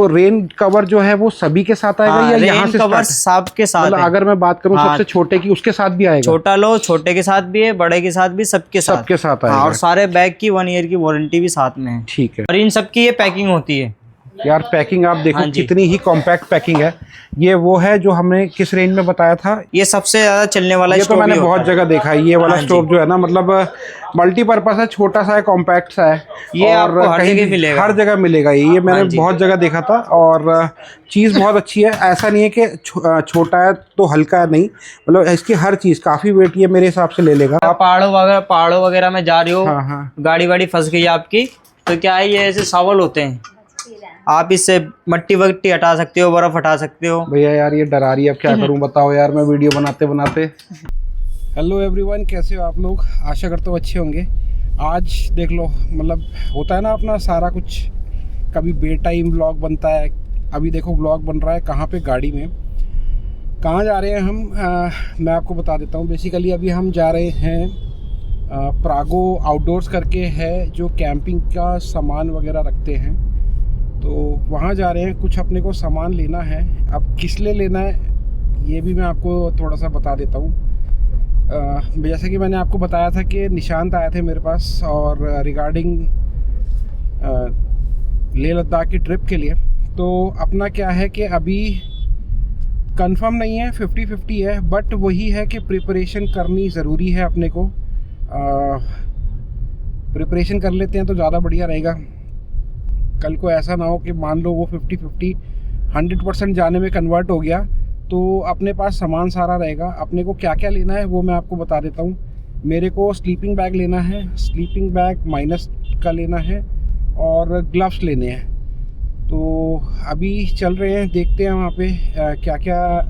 तो rain cover जो है वो सभी के साथ आएगा या यहाँ से कवर सबके साथ मतलब है। अगर मैं बात करूँ सबसे छोटे की, उसके साथ भी आएगा? छोटा लो, छोटे के साथ भी है, बड़े के साथ भी, सबके साथ आएगा। और सारे बैग की 1 ईयर की वारंटी भी साथ में है। ठीक है। और इन सब की ये पैकिंग होती है यार। पैकिंग आप देखो कितनी ही कॉम्पैक्ट पैकिंग है। ये वो है जो हमने किस रेंज में बताया था? ये सबसे ज्यादा चलने वाला ये तो मैंने बहुत जगह देखा है। ये वाला स्टोव जो है ना, मतलब मल्टीपर्पज है, छोटा सा है, कॉम्पैक्ट सा है, ये और आपको हर जगह मिलेगा। हर जगह मिलेगा। ये मैंने बहुत जगह देखा था और चीज़ बहुत अच्छी है। ऐसा नहीं है कि छोटा है तो हल्का नहीं, मतलब इसकी हर चीज़ काफ़ी वेट ये मेरे हिसाब से ले लेगा। आप पहाड़ों वगैरह में जा रहे हो, हाँ। गाड़ी वाड़ी फंस गई आपकी, तो क्या है, ये ऐसे शावल होते हैं, आप इससे मट्टी वट्टी हटा सकते हो, बर्फ हटा सकते हो। भैया यार ये डरा रही है, अब क्या करूं बताओ यार, मैं वीडियो बनाते बनाते। हेलो एवरीवन, कैसे हो आप लोग? आशा करता हूँ अच्छे होंगे। आज देख लो, मतलब होता है ना अपना सारा कुछ, कभी बे टाइम व्लॉग बनता है, अभी देखो व्लॉग बन रहा है कहाँ पे, गाड़ी में। कहाँ जा रहे हैं हम, मैं आपको बता देता हूँ। बेसिकली अभी हम जा रहे हैं प्रागो आउटडोर्स करके है, जो कैंपिंग का सामान वगैरह रखते हैं, तो वहाँ जा रहे हैं। कुछ अपने को सामान लेना है। अब किस लिए लेना है ये भी मैं आपको थोड़ा सा बता देता हूँ। जैसे कि मैंने आपको बताया था कि निशांत आए थे मेरे पास और रिगार्डिंग लेह लद्दाख की ट्रिप के लिए। तो अपना क्या है कि अभी कंफर्म नहीं है, 50-50 है, बट वही है कि प्रिपरेशन करनी ज़रूरी है अपने को। प्रिपरेशन कर लेते हैं तो ज़्यादा बढ़िया रहेगा। कल को ऐसा ना हो कि मान लो वो 50-50 100% जाने में कन्वर्ट हो गया, तो अपने पास सामान सारा रहेगा। अपने को क्या क्या लेना है वो मैं आपको बता देता हूँ। मेरे को स्लीपिंग बैग लेना है, स्लीपिंग बैग माइनस का लेना है, और ग्लव्स लेने हैं। तो अभी चल रहे हैं, देखते हैं वहाँ पे क्या क्या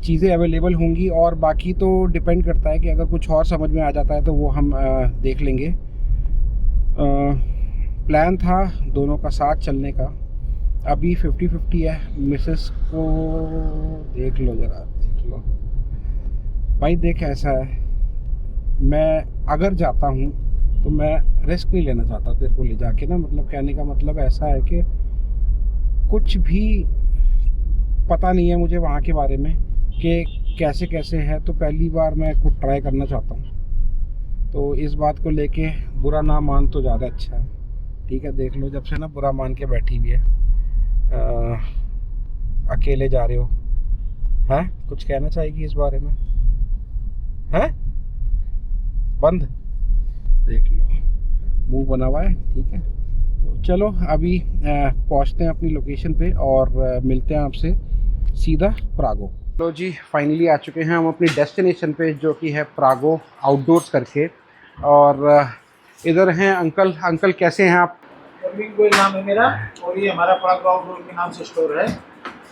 चीज़ें अवेलेबल होंगी, और बाकी तो डिपेंड करता है कि अगर कुछ और समझ में आ जाता है तो वो हम देख लेंगे। प्लान था दोनों का साथ चलने का, अभी 50-50 है। मिसेस को देख लो ज़रा, देख लो भाई, देख ऐसा है, मैं अगर जाता हूँ तो मैं रिस्क नहीं लेना चाहता तेरे को ले जाके ना। मतलब कहने का मतलब ऐसा है कि कुछ भी पता नहीं है मुझे वहाँ के बारे में कि कैसे कैसे है, तो पहली बार मैं कुछ ट्राई करना चाहता हूँ। तो इस बात को लेके बुरा ना मान तो ज़्यादा अच्छा है। ठीक है, देख लो, जब से ना बुरा मान के बैठी हुई है। अकेले जा रहे हो, हैं? कुछ कहना चाहेगी इस बारे में? हैं? बंद, देख लो, मुंह बना हुआ है। ठीक है, तो चलो अभी पहुंचते हैं अपनी लोकेशन पे और मिलते हैं आपसे सीधा प्रागो। तो जी फाइनली आ चुके हैं हम अपनी डेस्टिनेशन पे, जो कि है प्रागो आउटडोर्स करके। और इधर हैं अंकल। अंकल कैसे हैं आप? परवीन गोयल नाम है मेरा, और ये हमारा प्रागो आउटडोर के नाम से स्टोर है,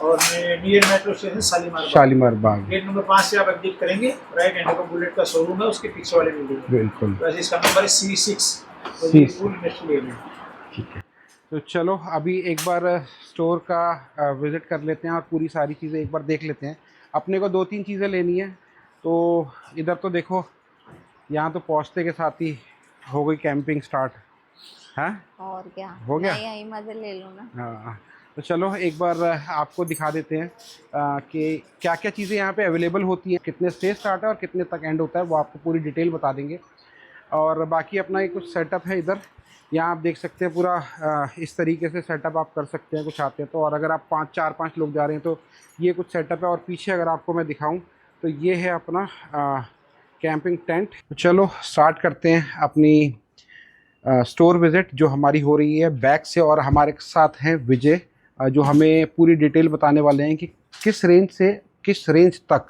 और नियर मेट्रो स्टेशन शालीमार बाग। गेट नंबर 5 से आप एग्जिट करेंगे, राइट हैंड को बुलेट का शोरूम है, उसके पीछे वाले बिल्डिंग। बिल्कुल, वैसे इसका नंबर है C6। ठीक है, तो चलो अभी एक बार स्टोर का विज़िट कर लेते हैं और पूरी सारी चीज़ें एक बार देख लेते हैं। अपने को 2-3 चीज़ें लेनी है। तो इधर तो देखो, यहाँ तो पहुँचते के साथ ही हो गई कैंपिंग स्टार्ट है। और क्या हो गया, यही मजे ले लो ना। हाँ, तो चलो एक बार आपको दिखा देते हैं कि क्या क्या चीज़ें यहाँ पे अवेलेबल होती हैं, कितने से स्टार्ट है और कितने तक एंड होता है, वो आपको पूरी डिटेल बता देंगे। और बाकी अपना एक कुछ सेटअप है इधर, यहाँ आप देख सकते हैं पूरा इस तरीके से सेटअप आप कर सकते हैं कुछ आते हैं तो। और अगर आप 4-5 लोग जा रहे हैं तो ये कुछ सेटअप है। और पीछे अगर आपको मैं दिखाऊं तो ये है अपना कैंपिंग टेंट। तो चलो स्टार्ट करते हैं अपनी स्टोर विज़िट जो हमारी हो रही है बैक से। और हमारे साथ हैं विजय, जो हमें पूरी डिटेल बताने वाले हैं कि किस रेंज से किस रेंज तक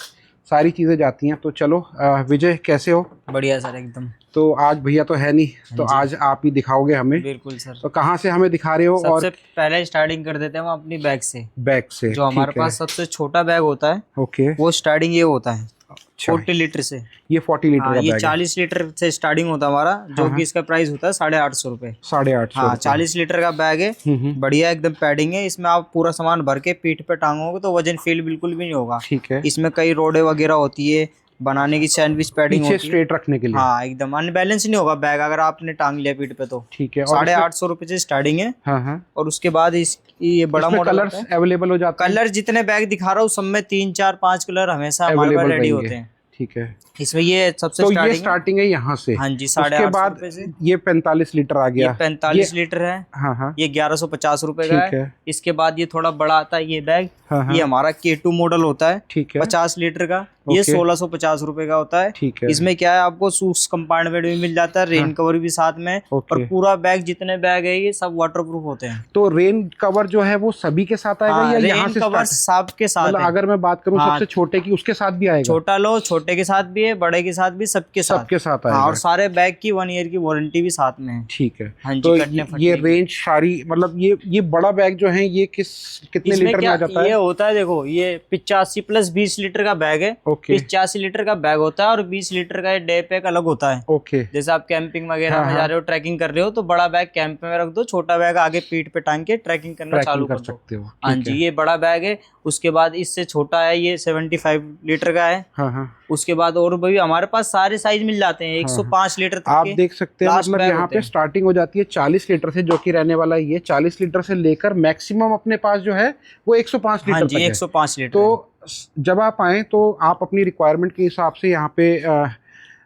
सारी चीज़ें जाती हैं। तो चलो विजय कैसे हो? बढ़िया सर, एकदम। तो आज भैया तो है नहीं, तो आज आप ही दिखाओगे हमें? बिल्कुल सर। तो कहाँ से हमें दिखा रहे हो? सबसे और पहले स्टार्टिंग कर देते हैं हम अपनी बैग से। बैग से, जो हमारे पास सबसे छोटा बैग होता है, ओके, वो स्टार्टिंग ये होता है। अच्छा, 40 लीटर से। ये 40 लीटर का ये बैग 40 लीटर से स्टार्टिंग होता है हमारा, जो कि इसका प्राइस होता है 850 रुपए। 850। हाँ, 40 लीटर का बैग है, बढ़िया एकदम पैडिंग है। इसमें आप पूरा सामान भर के पीठ पे टांगोगे तो वजन फील बिल्कुल भी नहीं होगा। ठीक है, इसमें कई रोडे वगैरह होती है, बनाने की सैंडविच पैडिंग पीछे होती है, स्ट्रेट रखने के लिए। हाँ, एकदम अनबैलेंस नहीं होगा बैग अगर आपने टांग लिया पीठ पे तो। ठीक है, और 850 रुपए से स्टार्टिंग है। हाँ हाँ, और उसके बाद ये बड़ा इसमें मॉडल कलर्स अवेलेबल हो जाते हैं? कलर जितने बैग दिखा रहा हूँ सब में 3 4 5 कलर हमेशा हमारे पास अवेलेबल रेडी रहेंगे। होते हैं। ठीक है, इसमें ये सबसे तो ये स्टार्टिंग स्टार्टिंग है यहाँ से। हाँ जी, उसके 850 बाद रुपए से। ये 45 लीटर आ ये गया। 45 लीटर है। हाँ हाँ ये 1150 रुपए का ठीक है। है। इसके बाद ये थोड़ा बड़ा आता है ये बैग। हाँ हाँ ये हमारा K2 मॉडल होता है, ठीक है 50 लीटर का। ये ओके। 1650 रुपए का होता है। ठीक है। इसमें क्या है, आपको शूज कंपार्टमेंट भी मिल जाता है, रेन कवर भी साथ में। ओके। और पूरा बैग जितने बैग है ये सब वाटरप्रूफ होते हैं। तो रेन कवर जो है वो सभी के साथ आएगा या यहाँ रेन से कवर स्टार्ट? सब के साथ मतलब है। अगर मैं बात करूँ हाँ। सबसे छोटे की, उसके साथ भी आएगा? छोटा लो, छोटे के साथ भी है, बड़े के साथ भी, सबके साथ। सबके साथ हाँ, आएगा। और सारे बैग की 1 ईयर की वारंटी भी साथ में है। ठीक है। हाँ जी, तो कटने फटने ये की। रेंज सारी, मतलब ये बड़ा बैग जो है ये कितने इसमें लीटर में क्या आ जाता ये है? होता है, देखो ये 85 प्लस 20 लीटर का बैग है। ओके 85 लीटर का बैग होता है और 20 लीटर का डे पैक अलग होता है। ओके जैसे आप कैंपिंग वगैरह हाँ, में जा रहे हो, ट्रैकिंग कर रहे हो, तो बड़ा बैग कैंप में रख दो, छोटा बैग आगे पीठ पे टांग के ट्रैकिंग करना चालू ट्रैकिंग कर कर दो। सकते हो। हाँ ठीक जी, है। ये बड़ा बैग है। उसके बाद इससे छोटा है, ये 75 लीटर का है। हाँ हाँ उसके बाद और भी हमारे पास सारे साइज मिल जाते हैं, 105 लीटर तक आप के देख सकते हैं, लास्ट मतलब बैग यहाँ होते पे हैं। स्टार्टिंग हो जाती है 40 लीटर से, जो कि रहने वाला है ये 40 लीटर से लेकर मैक्सिमम अपने पास जो है वो 105 हाँ लीटर जी, तक है। 105 लीटर है। तो जब आप आए तो आप अपनी रिक्वायरमेंट के हिसाब से यहाँ पे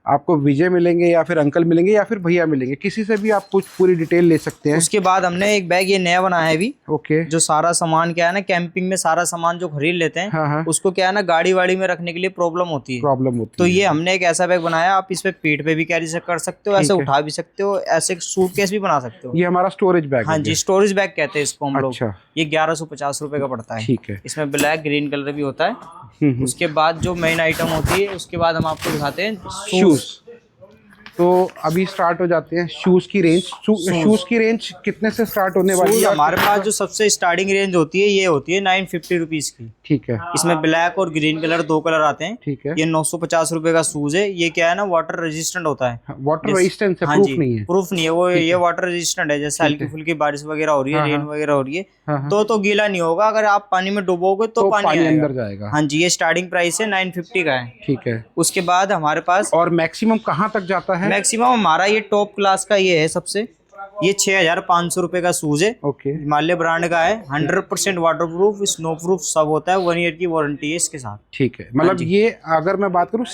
आपको विजय मिलेंगे या फिर अंकल मिलेंगे या फिर भैया मिलेंगे, किसी से भी आप कुछ पूरी डिटेल ले सकते हैं। उसके बाद हमने एक बैग ये नया बनाया है अभी, ओके। जो सारा सामान क्या है ना, कैंपिंग में सारा सामान जो खरीद लेते हैं, हाँ हाँ उसको क्या है ना, गाड़ी वाड़ी में रखने के लिए प्रॉब्लम होती है। प्रॉब्लम होती तो है। ये हमने एक ऐसा बैग बनाया, आप इस पे पीठ पे भी कैरी कर सकते हो, ऐसे ठीक है। उठा भी सकते हो, ऐसे सूटकेस भी बना सकते हो। ये हमारा स्टोरेज बैग हाँ हो जी, गया। स्टोरेज बैग कहते हैं इसको हम लोग। अच्छा। ये 1150 रुपए का पड़ता है। ठीक है। इसमें ब्लैक ग्रीन कलर भी होता है। हम्म। उसके बाद जो मेन आइटम होती है, उसके बाद हम आपको दिखाते हैं शूज। तो अभी स्टार्ट हो जाते हैं शूज की रेंज। शूज की रेंज कितने से स्टार्ट होने वाली शूज है? हमारे पास जो सबसे स्टार्टिंग रेंज होती है ये होती है 950 रुपीज की। ठीक है। इसमें ब्लैक और ग्रीन कलर 2 कलर आते हैं। ठीक है। ये 950 रुपए का शूज है। ये क्या है ना, वाटर रेजिस्टेंट होता है। वाटर रेजिस्टेंस है, हाँ प्रूफ जी, नहीं है? प्रूफ नहीं है वो, ये वाटर रेजिस्टेंट है। जैसे हल्की फुल्की बारिश वगैरह हो रही है, हाँ, रेन हाँ। वगैरह हो रही है, हाँ, तो गीला नहीं होगा। अगर आप पानी में डुबोगे तो पानी पानी आएगा। अंदर जाएगा। हाँ जी, ये स्टार्टिंग प्राइस है 950 का है। ठीक है। उसके बाद हमारे पास और मैक्सिमम कहाँ तक जाता है? मैक्सिमम हमारा ये टॉप क्लास का ये है सबसे, ये 6500 रुपए का शूज है। ओके। हिमालय ब्रांड का है, 100% वाटरप्रूफ, स्नो प्रूफ सब होता है, 1 ईयर की वारंटी है इसके साथ। ठीक है। मतलब ये अगर मैं बात करूँ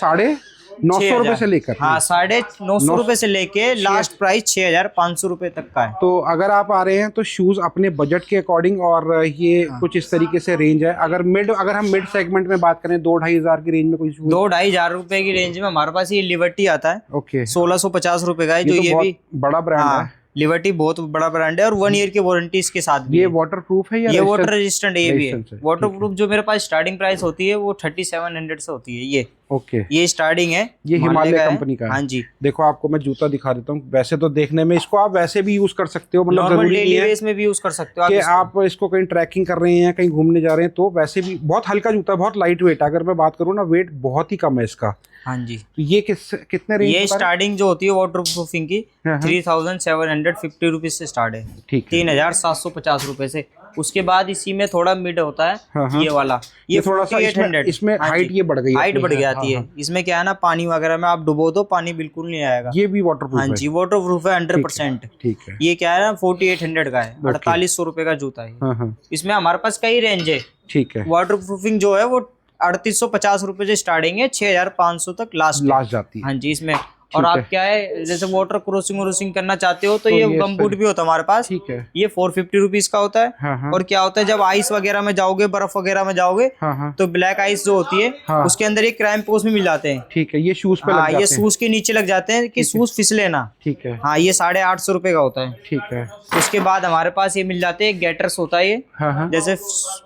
950 रुपए से लेकर, हाँ 950 रुपए से लेके लास्ट प्राइस 6500 रुपए तक का है। तो अगर आप आ रहे हैं तो शूज अपने बजट के अकॉर्डिंग, और ये कुछ इस तरीके से रेंज है। अगर हम मिड सेगमेंट में बात करें 2-2.5 हजार की रेंज में कोई शूज? 2-2.5 रुपए की रेंज में हमारे पास ये लिबर्टी आता है। ओके। 1650 रुपए का है, जो तो ये बहुत भी बड़ा ब्रांड है। लिबर्टी बहुत बड़ा ब्रांड है और 1 ईयर की वारंटी इसके साथ भी ये है। वाटर प्रूफ है या ये वाटर रेजिस्टेंट ये भी है। resistant है, वाटर प्रूफ जो मेरे पास स्टार्टिंग प्राइस होती है वो 3700 से होती है। ओके। ये स्टार्टिंग है, ये हिमालय है। कंपनी का है। हाँ जी, देखो आपको मैं जूता दिखा देता हूँ। वैसे तो देखने में इसको आप वैसे भी यूज कर सकते हो, मतलब नॉर्मल जरूरी डेली नहीं है बेस में भी यूज कर सकते हो कि इसको। आप इसको कहीं ट्रैकिंग कर रहे हैं, कहीं घूमने जा रहे हैं, तो वैसे भी बहुत हल्का जूता है, बहुत लाइट वेट। अगर मैं बात करूँ ना, वेट बहुत ही कम है इसका। हाँ जी, तो ये कितने रेंज? ये स्टार्टिंग जो होती है वाटर प्रूफिंग की हाँ, हाँ। 3750 रुपीज से स्टार्ट है। ठीक है। 3750 रुपए से। उसके बाद इसी में थोड़ा मिड होता है, हाँ, हाँ। ये वाला, ये थोड़ा सा 4800। इसमें हाइट ये बढ़ गई है हाइट अपनी। बढ़ जाती हाँ, है। इसमें क्या है ना, पानी वगैरह में आप डुबो दो, पानी बिल्कुल नहीं आएगा। ये भी वाटर प्रूफ हाँ है? जी, वाटर प्रूफ है 100%। ठीक है। ये क्या है ना, 4800 का है, 4800 रुपए का जूता है। हाँ हाँ इसमें हमारे पास कई रेंज है। ठीक है। वाटर प्रूफिंग जो है वो 3850 रुपए से स्टार्टिंग है, 6500 तक लास्ट जाती है। हाँ जी, इसमें और आप क्या है, जैसे वाटर क्रॉसिंग करना चाहते हो तो ये गमबूट भी होता है हमारे पास। ठीक है। ये 450 रुपीज का होता है। हाँ, हाँ। और क्या होता है, जब आइस वगैरह में जाओगे, बर्फ वगैरह में जाओगे, हाँ, हाँ। तो ब्लैक आइस जो होती है, हाँ। उसके अंदर ये क्रैम पोस्ट भी मिल जाते हैं। ठीक है। ये शूज पे लग हाँ, जाते ये हैं? शूज के नीचे लग जाते हैं कि शूज फिसले ना। ठीक है। हाँ, ये 850 रुपए का होता है। ठीक है। उसके बाद हमारे पास ये मिल जाते हैं गेटर्स होता है ये। हाँ, हाँ। जैसे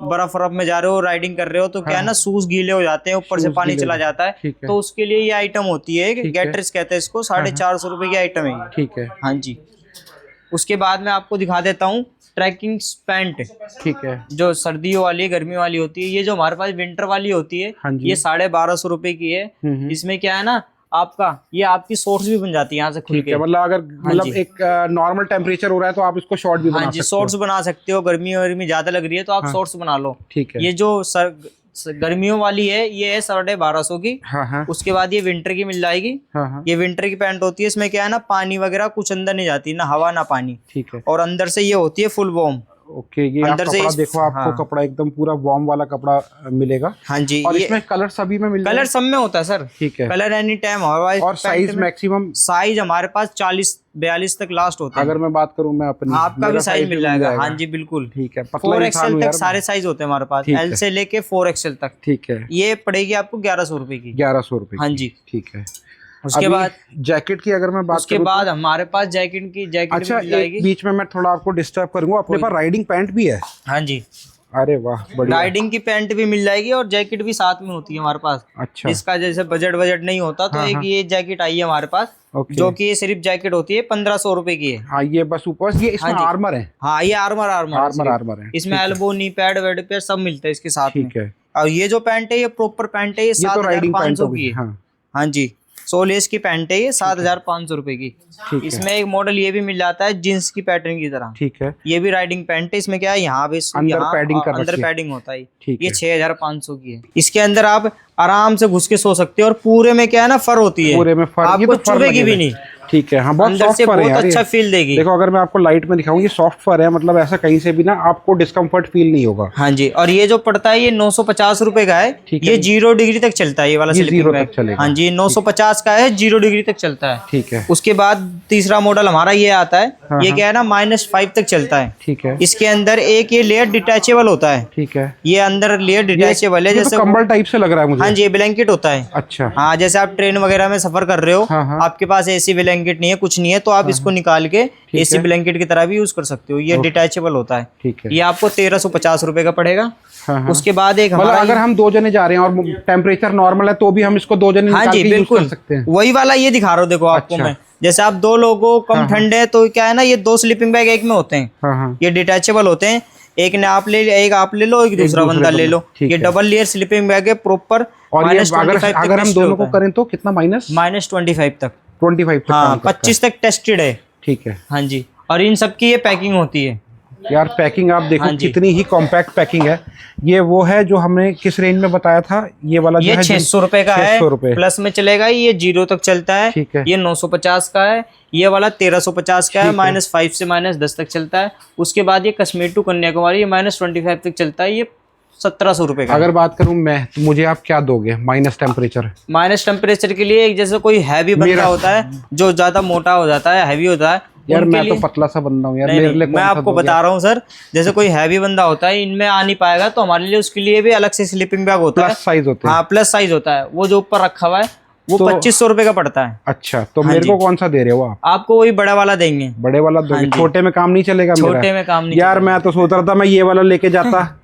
बर्फ में जा रहे हो, राइडिंग कर रहे हो, तो क्या है ना, शूज गीले हो जाते हैं, ऊपर से शूज पानी गीले चला हो जाता है, ठीक है। तो उसके लिए ये आइटम होती है, ठीक है। गेटर्स कहते हैं इसको। 450 रुपए की आइटम है ये। ठीक है। हाँ जी। उसके बाद मैं आपको दिखा देता हूँ ट्रैकिंग पैंट, ठीक है। जो सर्दियों वाली गर्मियों वाली होती है। ये जो हमारे पास विंटर वाली होती है, हाँ जी। ये 1250 रुपए की है। इसमें क्या है ना, आपका ये आपकी शॉर्ट्स भी बन जाती है यहाँ से खुल के। मतलब अगर मतलब एक नॉर्मल टेम्परेचर हो रहा है तो आप इसको शॉर्ट भी बना हाँ जी, सकते हो। शॉर्ट्स बना सकते हो। गर्मी वर्मी ज्यादा लग रही है तो आप शॉर्ट्स बना लो। ठीक है। ये जो गर्मियों वाली है, ये है 1250 की। हाँ हाँ उसके बाद ये विंटर की मिल जाएगी। हाँ हाँ ये विंटर की पैंट होती है। इसमें क्या है ना, पानी वगैरह कुछ अंदर नहीं जाती, ना हवा ना पानी। ठीक है। और अंदर से ये होती है फुल वॉर्म। ओके, ये आप अंदर से कपड़ा इस- देखो, आपको हाँ। कपड़ा एकदम पूरा वार्म वाला कपड़ा मिलेगा। हाँ जी, और ये इसमें कलर सभी में मिल कलर जाएगा? सब में होता है सर। ठीक है। कलर एनी टाइम हमारे और साइज मैक्सिमम साइज हमारे पास 40-42 तक लास्ट होता है। अगर मैं बात करूं मैं अपनी, हाँ, आपका भी मेरा साइज size मिल जाएगा। हाँ जी बिल्कुल, ठीक है। पतला 4 इंसान हूं XL यार तक मैं। सारे साइज होते हैं हमारे पास, ठीक एल है। से लेके 4 XL तक। ठीक है, ये पड़ेगी आपको 1100 रुपए की। 1100 रुपए। हाँ जी। ठीक है। उसके अभी बाद जैकेट की अगर मैं बात उसके करूं बाद हमारे पास जैकेट अच्छा, भी मिल जाएगी। एक बीच में मैं थोड़ा आपको डिस्टर्ब करूंगा, अपने पास राइडिंग पैंट भी है? हाँ जी, अरे वाह, बढ़िया। राइडिंग की पैंट भी मिल जाएगी और जैकेट भी साथ में होती है हमारे पास। अच्छा, इसका जैसे बजट नहीं होता तो हाँ, एक हाँ। ये जैकेट आई है हमारे पास, ओके। जो कि ये सिर्फ जैकेट होती है 1500 रुपए की है। हाँ, ये बस ऊपर ये इसमें हाँ जी। आर्मर है? हाँ, ये आर्मर आर्मर है। इसमें एल्बो नी पैड वेड पे सब मिलता है इसके साथ में। ठीक है। और ये जो पैंट है ये प्रॉपर पैंट है, ये ये तो राइडिंग पैंट 7500 होगी। की है। हाँ, हाँ जी, 100 लेस की पैंट है ये, 7500 रुपए की। ठीक है। इसमें एक मॉडल ये भी मिल जाता है जींस की पैटर्न की तरह। ठीक है। ये भी राइडिंग पैंट है, इसमें क्या है यहाँ पे अंदर यहाँ पैडिंग कर अंदर रखी है। पैडिंग होता है। ठीक ये है। 6500 की है। इसके अंदर आप आराम से घुस के सो सकते हो और पूरे में क्या है ना फर होती है, पूरे में फर, ये आपको तो फर चुभेगी भी लगेगा। नहीं। ठीक है। हाँ, बहुत अंदर सॉफ्ट से फर है बहुत यार ये। अच्छा फील देगी। देखो, अगर मैं आपको लाइट में दिखाऊं, ये सॉफ्ट फर है, मतलब ऐसा कहीं से भी ना आपको डिस्कम्फर्ट फील नहीं होगा। हाँ जी, और ये जो पड़ता है ये 950 रुपए का है। ठीक है। ये 0 डिग्री तक चलता है ये वाला ये स्लीपिंग 0 बैग। तक चलेगा। हाँ जी, 950 का है, 0 डिग्री तक चलता है। ठीक है। उसके बाद तीसरा मॉडल हमारा ये आता है। हाँ, ये हाँ। क्या है ना -5 तक चलता है। ठीक है। इसके अंदर एक ये लेयर डिटैचेबल होता है। ठीक है। ये अंदर लेयर डिटैचेबल है, ये जैसे तो कंबल टाइप से लग रहा है मुझे। हाँ जी, ये ब्लैंकेट होता है। अच्छा। हाँ, जैसे आप ट्रेन वगैरह में सफर कर रहे हो, हाँ, हाँ। आपके पास एसी ब्लैंकेट नहीं है, कुछ नहीं है, तो आप इसको निकाल के एसी है। ब्लैंकेट की तरह भी यूज कर सकते हो। ये डिटैचेबल होता है। ठीक है। ये आपको 1350 रुपए का पड़ेगा। हाँ, हाँ। उसके बाद एक मतलब हमारा अगर हम 2 जने जा रहे हैं और टेम्परेचर नॉर्मल है तो भी हम इसको 2 जने हाँ निकाल जी के यूज बिल्कुल, कर सकते हैं? वही वाला ये दिखा रहा हूँ देखो आपको अच्छा। मैं। जैसे आप 2 लोगों को कम ठंड है तो क्या है ना, ये 2 स्लीपिंग बैग एक में होते हैं। हाँ, हाँ। ये डिटैचेबल होते हैं, एक ने आप ले एक आप ले लो, एक दूसरा दूसरे बंदा ले बंदा। लो। ठीक ये है। डबल लेयर स्लीपिंग बैग है प्रॉपर। और ये अगर हम दोनों को करें तो कितना -25 तक। 25 तक हाँ, काम करता है। 25 तक टेस्टेड है। ठीक है। हाँ जी, और इन सब की ये पैकिंग होती है। यार पैकिंग आप देखो हाँ जी। कितनी ही कॉम्पैक्ट पैकिंग है। ये वो है जो हमने किस रेंज में बताया था, ये वाला जो ये है 600 रुपए का 600 है, रुपए। प्लस में चलेगा। ये 0 तक चलता है। ठीक है। ये 950 का है। ये वाला 1350 का है, ठीक है। -5 से -10 तक चलता है। उसके बाद ये कश्मीर टू कन्याकुमारी, ये -25 तक चलता है। ये 1700 रुपए का। अगर बात करूं मैं, तो मुझे आप क्या दोगे माइनस टेम्परेचर? माइनस टेम्परेचर के लिए जैसे कोई हैवी बंदा होता है, जो ज्यादा मोटा हो जाता है, हैवी होता है, यार उनके मैं तो लिए- पतला सा बंदा हूँ यार, नहीं, मेरे नहीं, लिए मैं कौन सा आपको दोगे? बता रहा हूँ सर, जैसे कोई हैवी बंदा होता है, इनमें आ नहीं पाएगा, तो हमारे लिए उसके लिए भी अलग से स्लीपिंग बैग होता है। प्लस साइज होते हैं? हाँ, प्लस साइज होता है। वो जो ऊपर रखा हुआ है वो तो- 2500 रुपए का पड़ता है। अच्छा, तो हाँ मेरे जी। को कौन सा दे रहे हो आप? आपको वही बड़ा वाला देंगे। बड़े वाला दोगे? हाँ जी। छोटे में काम नहीं चलेगा मेरा? छोटे में काम नहीं यार मैं तो सोच रहा था मैं ये वाला लेके जाता।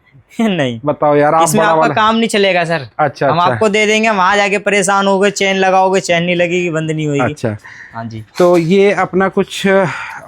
नहीं, बताओ यार, आप इसमें बड़ा आपका वाला। काम नहीं चलेगा सर। अच्छा, हम अच्छा। आपको दे देंगे, वहां जाके परेशान होगे, चेन लगाओगे, चेन नहीं लगेगी, बंद नहीं होगी। अच्छा, हाँ जी। तो ये अपना कुछ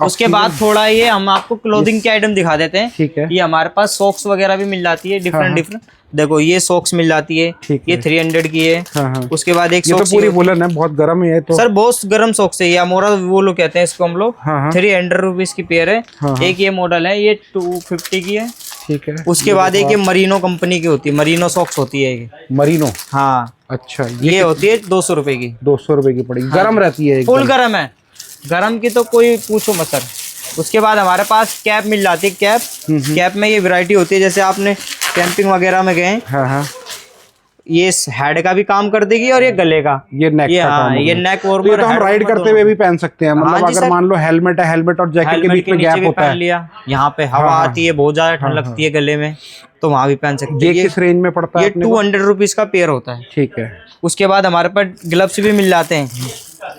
उसके बाद थोड़ा ये हम आपको क्लोथिंग के आइटम दिखा देते हैं। ठीक है। ये हमारे पास सॉक्स वगैरह भी मिल जाती है, डिफरेंट। देखो ये सॉक्स मिल जाती है, ठीक ये है। 300 की है। हाँ, हाँ। उसके बाद एक ये तो सॉक्स पूरी वुलन है, बहुत गर्म है ये तो। सर बहुत गर्म सॉक्स है, या मोरा वोलो कहते हैं इसको हम लोग। हाँ, हाँ। 300 रुपीज की पेयर है। हाँ, हाँ। एक ये मॉडल है, ये 250 की है। ठीक है। उसके बाद एक ये मरीनो कंपनी की होती है, मरीनो सॉक्स होती है ये। मरीनो? हाँ, अच्छा, ये होती है 200 रुपए की। 200 रुपए की पड़ेगी। गर्म रहती है फुल एकदम। गर्म है, गर्म की तो कोई पूछो मत सर। उसके बाद हमारे पास कैप मिल जाती है। कैप में ये वैरायटी होती है, जैसे आपने कैंपिंग वगैरह में गए, हाँ, हाँ। ये हेड का भी काम कर देगी और ये गले का, ये नेक का काम हाँ, हो ये गया। नेक तो ये वार्मर, तो हम हेड राइड वार्मर करते हुए भी पहन सकते हैं, हाँ मतलब जी अगर सर। मान लो हेलमेट है, हेलमेट और जैकेट के हेलमेट बीच के में नीचे गैप भी होता पहन है। लिया, यहाँ पे हवा हाँ, आती है, बहुत ज्यादा ठंड लगती है गले में, तो वहां भी पहन सकते ये हैं। किस रेंज में पड़ता है ये अपने को? 200 रुपीज का पेयर होता है। ठीक है। उसके बाद हमारे पास ग्लव्स भी मिल जाते हैं।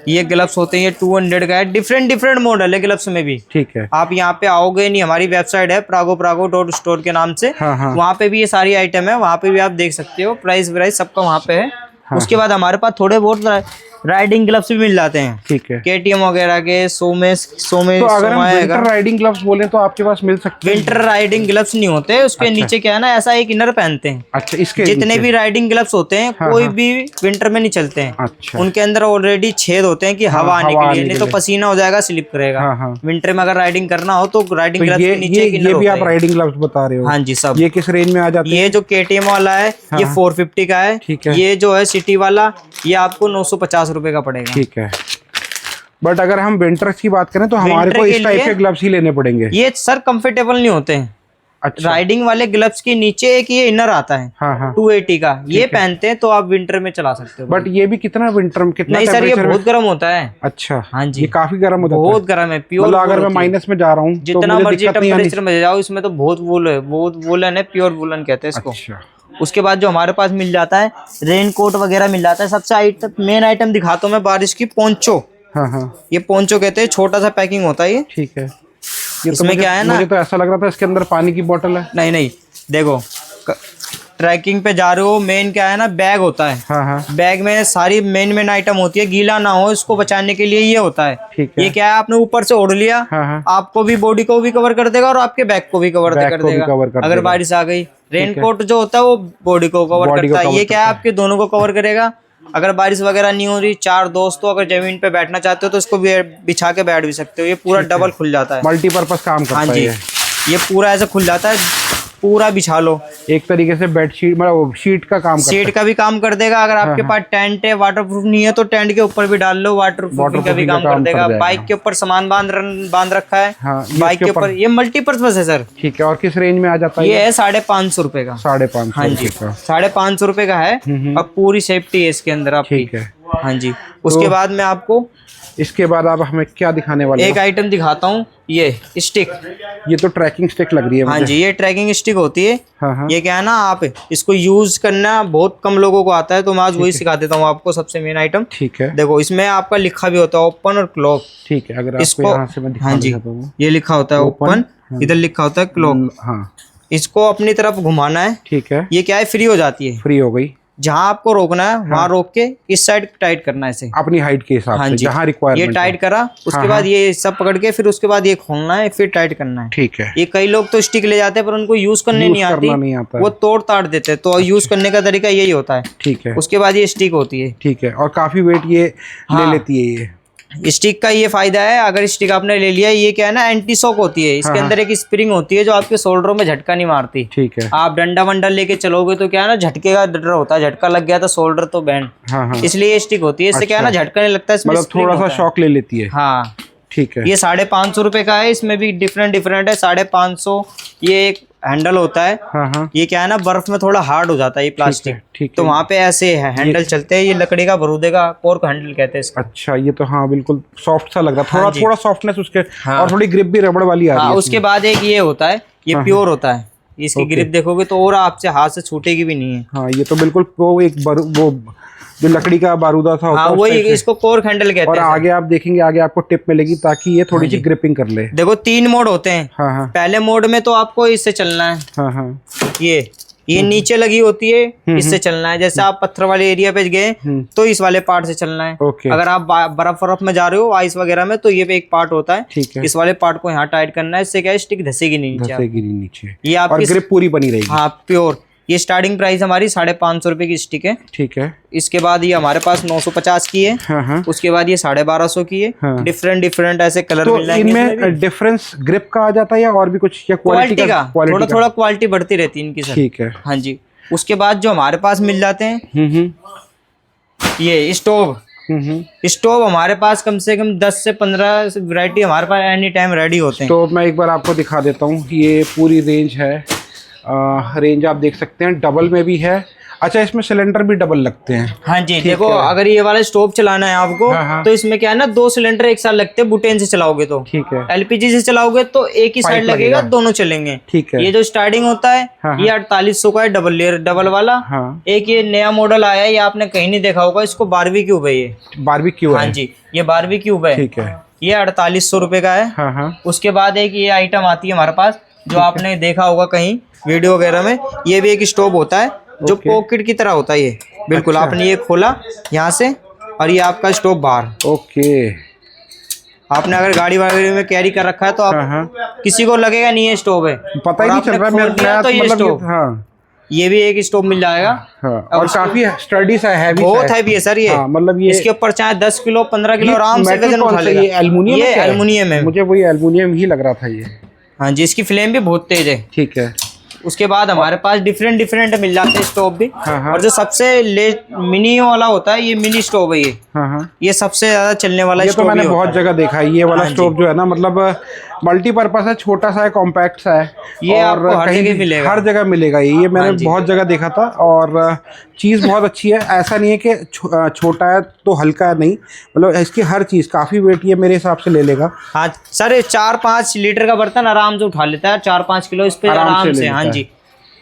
ये ग्लव्स होते हैं, ये 200 का है। डिफरेंट मॉडल है ग्लव्स में भी। ठीक है। आप यहाँ पे आओगे नहीं, हमारी वेबसाइट है prago.store के नाम से। हाँ, हाँ। वहाँ पे भी ये सारी आइटम है, वहाँ पे भी आप देख सकते हो, प्राइस वाइस सबका वहाँ पे है। उसके बाद हमारे पास थोड़े बहुत राइडिंग ग्लव्स भी मिल जाते हैं, ठीक है। KTM वगैरह के, सोमे तो अगर हम विंटर राइडिंग ग्लव्स बोले तो आपके पास मिल सकते हैं? विंटर राइडिंग ग्लव्स नहीं होते, उसके नीचे क्या है ना, ऐसा एक इनर पहनते हैं। अच्छा, इसके जितने नीचे? भी राइडिंग ग्लव्स होते हैं, हाँ, कोई हाँ। भी विंटर में नहीं चलते हैं। अच्छा। उनके अंदर ऑलरेडी छेद होते हैं कि हवा आने हवा के आने लिए, के नहीं तो लिए। पसीना हो जाएगा, स्लिप करेगा। हाँ, हाँ। विंटर में अगर राइडिंग करना हो तो राइडिंग तो ग्लव्स ये के नीचे एक ये इनर भी होता आप है। राइडिंग ग्लव्स बता रहे हो? हाँ जी सब। ये किस रेंज में आ जाते हैं? ये जो KTM वाला है, ये 450 का है। ठीक है। ये जो है सिटी वाला, ये आपको 950 रुपए का पड़ेगा। ठीक है। बट अगर हम विंटर्स की बात करें तो हमारे विंटर को के इस टाइप लिए- के ग्लव्स ही लेने पड़ेंगे? ये सर कंफर्टेबल नहीं होते हैं, अच्छा। राइडिंग वाले ग्लव्स के नीचे एक ये इनर आता है हाँ हाँ 280 का, ये पहनते हैं तो आप विंटर में चला सकते हो। बट ये भी कितना विंटर में कितना नहीं सर, ये temperature में? बहुत गर्म होता है। अच्छा हाँ जी, ये काफी गर्म होता है, बहुत गर्म है, प्योर। मतलब अगर मैं माइनस में जा रहा हूँ तो जितना मुझे मर्जी दिक्कत नहीं आनी। टेम्परेचर में जाओ, इसमें तो बहुत वूल है, बहुत वूलन है, प्योर वूलन कहते हैं इसको। अच्छा उसके बाद जो हमारे पास मिल जाता है रेन कोट वगैरह मिल जाता है। सबसे मेन आइटम दिखाता हूँ मैं बारिश की, पोंचो। हाँ हाँ ये पोंचो कहते हैं, छोटा सा पैकिंग होता है ये। ठीक है। ये तो इसमें मुझे, क्या है ना, मुझे तो ऐसा लग रहा था इसके अंदर पानी की बोतल है। नहीं नहीं, देखो ट्रैकिंग पे जा रहे हो, मेन क्या है ना, बैग होता है। हाँ हाँ बैग में सारी मेन आइटम होती है, गीला ना हो इसको बचाने के लिए ये होता है। ठीक है। ये क्या है, आपने ऊपर से ओढ़ लिया, हाँ हाँ आपको भी बॉडी को भी कवर कर देगा और आपके बैग को भी कवर बैग कर को भी देगा कवर कर अगर देगा। बारिश आ गई। रेनकोट जो होता है वो बॉडी को कवर बॉडी को करता है, cover ये क्या है करता है। आपके दोनों को कवर करेगा। अगर बारिश वगैरह नहीं हो रही, चार दोस्त हो, अगर जमीन पे बैठना चाहते हो तो इसको भी बिछा के बैठ भी सकते हो। ये पूरा डबल खुल जाता है, मल्टीपर्पज काम करता हाँ है जी। ये। ये पूरा ऐसे खुल जाता है, पूरा बिछा लो। एक तरीके से बेडशीट मतलब शीट का काम करता सीट का भी काम कर देगा। अगर आपके पास टेंट है, वाटरप्रूफ नहीं है तो टेंट के ऊपर भी डाल लो, वाटरप्रूफ का भी काम कर देगा। बाइक के ऊपर सामान बांध रखा है, हाँ, ये बाइक के इसके ऊपर, ये मल्टीपर्पज है सर। ठीक है। और किस रेंज में आ जाता है ये है 550 रुपए का। 550 हाँ जी, का। 550 रुपए का है। अब पूरी सेफ्टी है इसके अंदर आपकी। ठीक है। हाँ जी। उसके बाद मैं आपको इसके बाद आप हमें क्या दिखाने वाले एक आइटम दिखाता हूँ, ये स्टिक। ये तो ट्रैकिंग स्टिक लग रही है हाँ मुझे। जी, ये ट्रैकिंग स्टिक होती है। हाँ हाँ ये क्या है ना, आप इसको यूज करना बहुत कम लोगों को आता है, तो मैं आज वही सिखा देता हूँ आपको। सबसे मेन आइटम ठीक है। देखो, इसमें आपका लिखा भी होता है ओपन और क्लोज। ठीक है। अगर आपको इसको यहाँ से मैं दिखा हाँ जी, देता हूँ। ये लिखा होता है ओपन, इधर लिखा होता है क्लोज। हाँ इसको अपनी तरफ घुमाना है। ठीक है। ये क्या है, फ्री हो जाती है। फ्री हो गई। जहाँ आपको रोकना है वहां रोक के इस साइड टाइट करना है इसे, अपनी हाइट के हिसाब हाँ से जी। जहाँ ये रिक्वायरमेंट टाइट करा, उसके बाद ये सब पकड़ के फिर उसके बाद ये खोलना है, फिर टाइट करना है। ठीक है। ये कई लोग तो स्टिक ले जाते हैं पर उनको यूज करने नहीं करना नहीं आता है। वो तोड़ ताड़ देते हैं, तो यूज करने का तरीका यही होता है। ठीक है। उसके बाद ये स्टिक होती है। ठीक है। और काफी वेट ये ले लेती है ये। स्टिक का ये फायदा है, अगर स्टिक आपने ले लिया, ये क्या है ना, एंटी शॉक होती है। इसके अंदर एक स्प्रिंग होती है जो आपके शोल्डरों में झटका नहीं मारती। ठीक है। आप डंडा वंडा लेके चलोगे तो क्या है ना, झटके का डर होता है, झटका लग गया तो शोल्डर तो बैंड। हाँ हाँ इसलिए ये स्टिक होती है, इससे क्या है ना, झटका नहीं लगता, इसमें मतलब spring थोड़ा सा होता है। शॉक ले लेती है। हाँ, ठीक है। ये 550 रुपए का है। इसमें भी डिफरेंट है। 550। ये एक हैंडल होता है। हाँ हाँ ये क्या है ना, बर्फ में थोड़ा हार्ड हो जाता है ये प्लास्टिक, ठीक है। तो वहाँ पे ऐसे हैंडल चलते हैं। ये लकड़ी का बरूदे का कोर्क हैंडल कहते हैं इसका। अच्छा, ये तो हाँ बिल्कुल सॉफ्ट सा लग रहा है। हाँ थोड़ा जी। थोड़ा सॉफ्टनेस उसके, हाँ। और थोड़ी ग्रिप भी रबड़ वाली आ रही हाँ, है उसके बाद एक ये होता है, ये प्योर होता है। इसकी ग्रिप देखोगे तो और आपसे हाथ से छूटेगी भी नहीं है। हाँ, ये तो बिल्कुल वो एक वो जो लकड़ी का बारूदा सा होता हाँ, है उस वही type से। इसको कोर्क हैंडल कहते और हैं। आगे आप देखेंगे, आगे आपको टिप मिलेगी ताकि ये थोड़ी सी ग्रिपिंग कर ले। देखो 3 मोड होते हैं। हाँ हाँ पहले मोड में तो आपको इससे चलना है, हाँ हाँ ये नीचे लगी होती है, इससे चलना है। जैसे आप पत्थर वाले एरिया पे गए तो इस वाले पार्ट से चलना है। ओके। अगर आप बर्फ में जा रहे हो, आइस वगैरह में, तो ये पे एक पार्ट होता है। ठीक है। इस वाले पार्ट को यहाँ टाइट करना है, इससे क्या है, स्टिक धसेगी नहीं नीचे। धसेगी नहीं नीचे, ये और आपकी ग्रिप पूरी बनी रहेगी। हाँ, प्योर। ये स्टार्टिंग प्राइस हमारी 550 रुपए की स्टिक है। ठीक है। इसके बाद ये हमारे पास 950 की है। हाँ हाँ उसके बाद ये 1250 की है। हाँ। डिफरेंट ऐसे कलर तो मिल जाएंगे। इनमें डिफरेंस ग्रिप का आ जाता है या और भी कुछ, या क्वालिटी का क्वालिटी थोड़ा क्वालिटी बढ़ती रहती है इनकी सर। ठीक है। हाँ जी। उसके बाद जो हमारे पास मिल जाते हैं, ये स्टोव हमारे पास कम से कम 10 से 15 वैरायटी हमारे पास एनी टाइम रेडी होते हैं। तो मैं एक बार आपको दिखा देता हूँ। ये पूरी रेंज है, रेंज आप देख सकते हैं। डबल में भी है। अच्छा, इसमें सिलेंडर भी डबल लगते हैं। हाँ जी, देखो अगर ये वाला स्टोव चलाना है आपको, हाँ। तो इसमें क्या है ना, 2 सिलेंडर एक साथ लगते हैं। बुटेन से चलाओगे तो ठीक है। एलपीजी से चलाओगे तो एक ही साइड लगेगा, दोनों चलेंगे। ठीक है। ये जो स्टार्टिंग होता है, हाँ। ये 4800 का है, डबल लेयर डबल वाला। हाँ। एक ये नया मॉडल आया है, ये आपने कहीं नहीं देखा होगा, इसको बारबेक्यू है ये। बारबेक्यू है। हाँ जी, ये बारबेक्यू है। ठीक है। ये 4800 रुपए का है। हाँ हाँ उसके बाद एक ये आइटम आती है हमारे पास, जो आपने देखा होगा कहीं वीडियो वगैरह में। ये भी एक स्टोव होता है जो पॉकेट की तरह होता है ये, बिल्कुल। अच्छा। आपने ये खोला यहाँ से, और ये आपका स्टोव बाहर। ओके। आपने अगर गाड़ी वाड़ी में कैरी कर रखा है तो आप हाँ। किसी को लगेगा नहीं ये स्टोव है, पता ही नहीं चल रहा मैं तो ये मतलब स्टोव। हाँ ये भी एक स्टोव मिल जाएगा। हाँ। और काफी स्टडी सा है, बहुत हैवी है सर ये। हाँ, मतलब ये इसके ऊपर चाहे 10 किलो 15 किलो आराम से metal वजन कौन उठा सा? लेगा। ये एल्युमिनियम ये एल्युमिनियम है। मुझे वही एल्युमिनियम ही लग रहा था ये। हाँ जी, इसकी फ्लेम भी बहुत तेज है। ठीक है। उसके बाद हमारे पास डिफरेंट मिल जाते हैं स्टोव भी। हाँ। और जो सबसे मिनी वाला होता है, ये मिनी स्टोव है ये। हाँ। ये सबसे ज्यादा चलने वाला ये तो स्टोव मैंने ही होता बहुत है। जगह देखा है। ये वाला हाँ जी। स्टोव जो है ना, मतलब मल्टीपर्पज है, छोटा सा है, कॉम्पैक्ट सा है। ये आपको हर कहीं जगह भी- मिलेगा। हर जगह मिलेगा ये मैंने बहुत जगह देखा था। और चीज़ बहुत अच्छी है, ऐसा नहीं है कि छोटा है तो हल्का नहीं, मतलब इसकी हर चीज़ काफ़ी वेट ये मेरे हिसाब से ले लेगा। हाँ सर, ये 4-5 लीटर का बर्तन आराम से उठा लेता है, 4-5 किलो इस पे आराम से आराम ले से। लेता हाँ है। जी